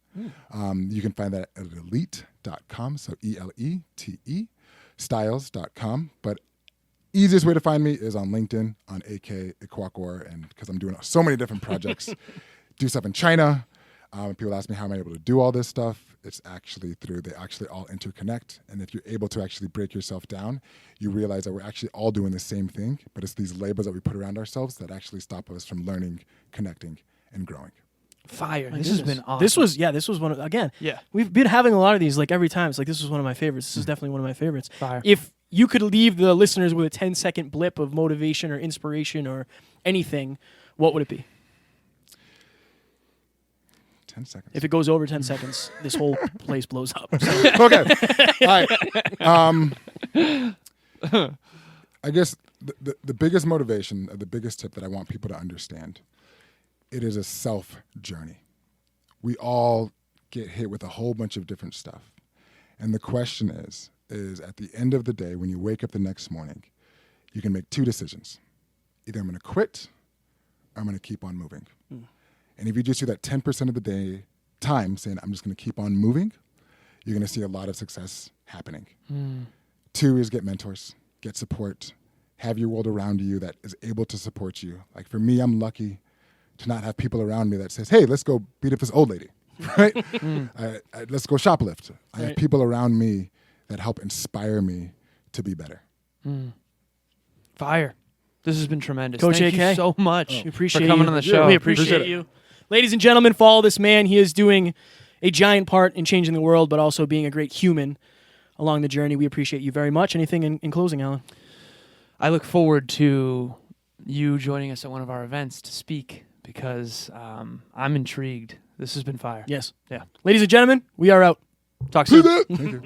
[SPEAKER 2] You can find that at elite.com, so ELETE, styles.com. But easiest way to find me is on LinkedIn, on AK Ikwuakor, and because I'm doing so many different projects, do stuff in China. People ask me how am I able to do all this stuff. It's actually they actually all interconnect. And if you're able to actually break yourself down, you realize that we're actually all doing the same thing, but it's these labels that we put around ourselves that actually stop us from learning, connecting, and growing.
[SPEAKER 3] Fire.
[SPEAKER 1] My
[SPEAKER 3] This
[SPEAKER 1] goodness.
[SPEAKER 3] has been awesome.
[SPEAKER 1] This was one of, again,
[SPEAKER 3] Yeah.
[SPEAKER 1] we've been having a lot of these like every time. It's like, this was one of my favorites. This is definitely one of my favorites.
[SPEAKER 3] Fire.
[SPEAKER 1] If you could leave the listeners with a 10-second blip of motivation or inspiration or anything, what would it be?
[SPEAKER 2] 10 seconds.
[SPEAKER 1] If it goes over 10 seconds, this whole place blows up. So.
[SPEAKER 2] Okay. All right. I guess the biggest motivation, the biggest tip that I want people to understand, it is a self journey. We all get hit with a whole bunch of different stuff. And the question is at the end of the day, when you wake up the next morning, you can make two decisions. Either I'm going to quit or I'm going to keep on moving. And if you just do that 10% of the time saying, I'm just going to keep on moving, you're going to see a lot of success happening. 2 is get mentors, get support, have your world around you that is able to support you. Like for me, I'm lucky to not have people around me that says, hey, let's go beat up this old lady, right? Let's go shoplift. I have people around me that help inspire me to be better.
[SPEAKER 3] Fire. This has been tremendous.
[SPEAKER 1] Coach
[SPEAKER 3] Thank
[SPEAKER 1] AK.
[SPEAKER 3] you so much
[SPEAKER 1] We appreciate
[SPEAKER 3] for coming
[SPEAKER 1] you.
[SPEAKER 3] on the show.
[SPEAKER 1] We appreciate you. Ladies and gentlemen, follow this man. He is doing a giant part in changing the world, but also being a great human along the journey. We appreciate you very much. Anything in closing, Alan?
[SPEAKER 3] I look forward to you joining us at one of our events to speak because I'm intrigued. This has been fire.
[SPEAKER 1] Yes.
[SPEAKER 3] Yeah.
[SPEAKER 1] Ladies and gentlemen, we are out.
[SPEAKER 3] Talk soon.
[SPEAKER 2] Thank you.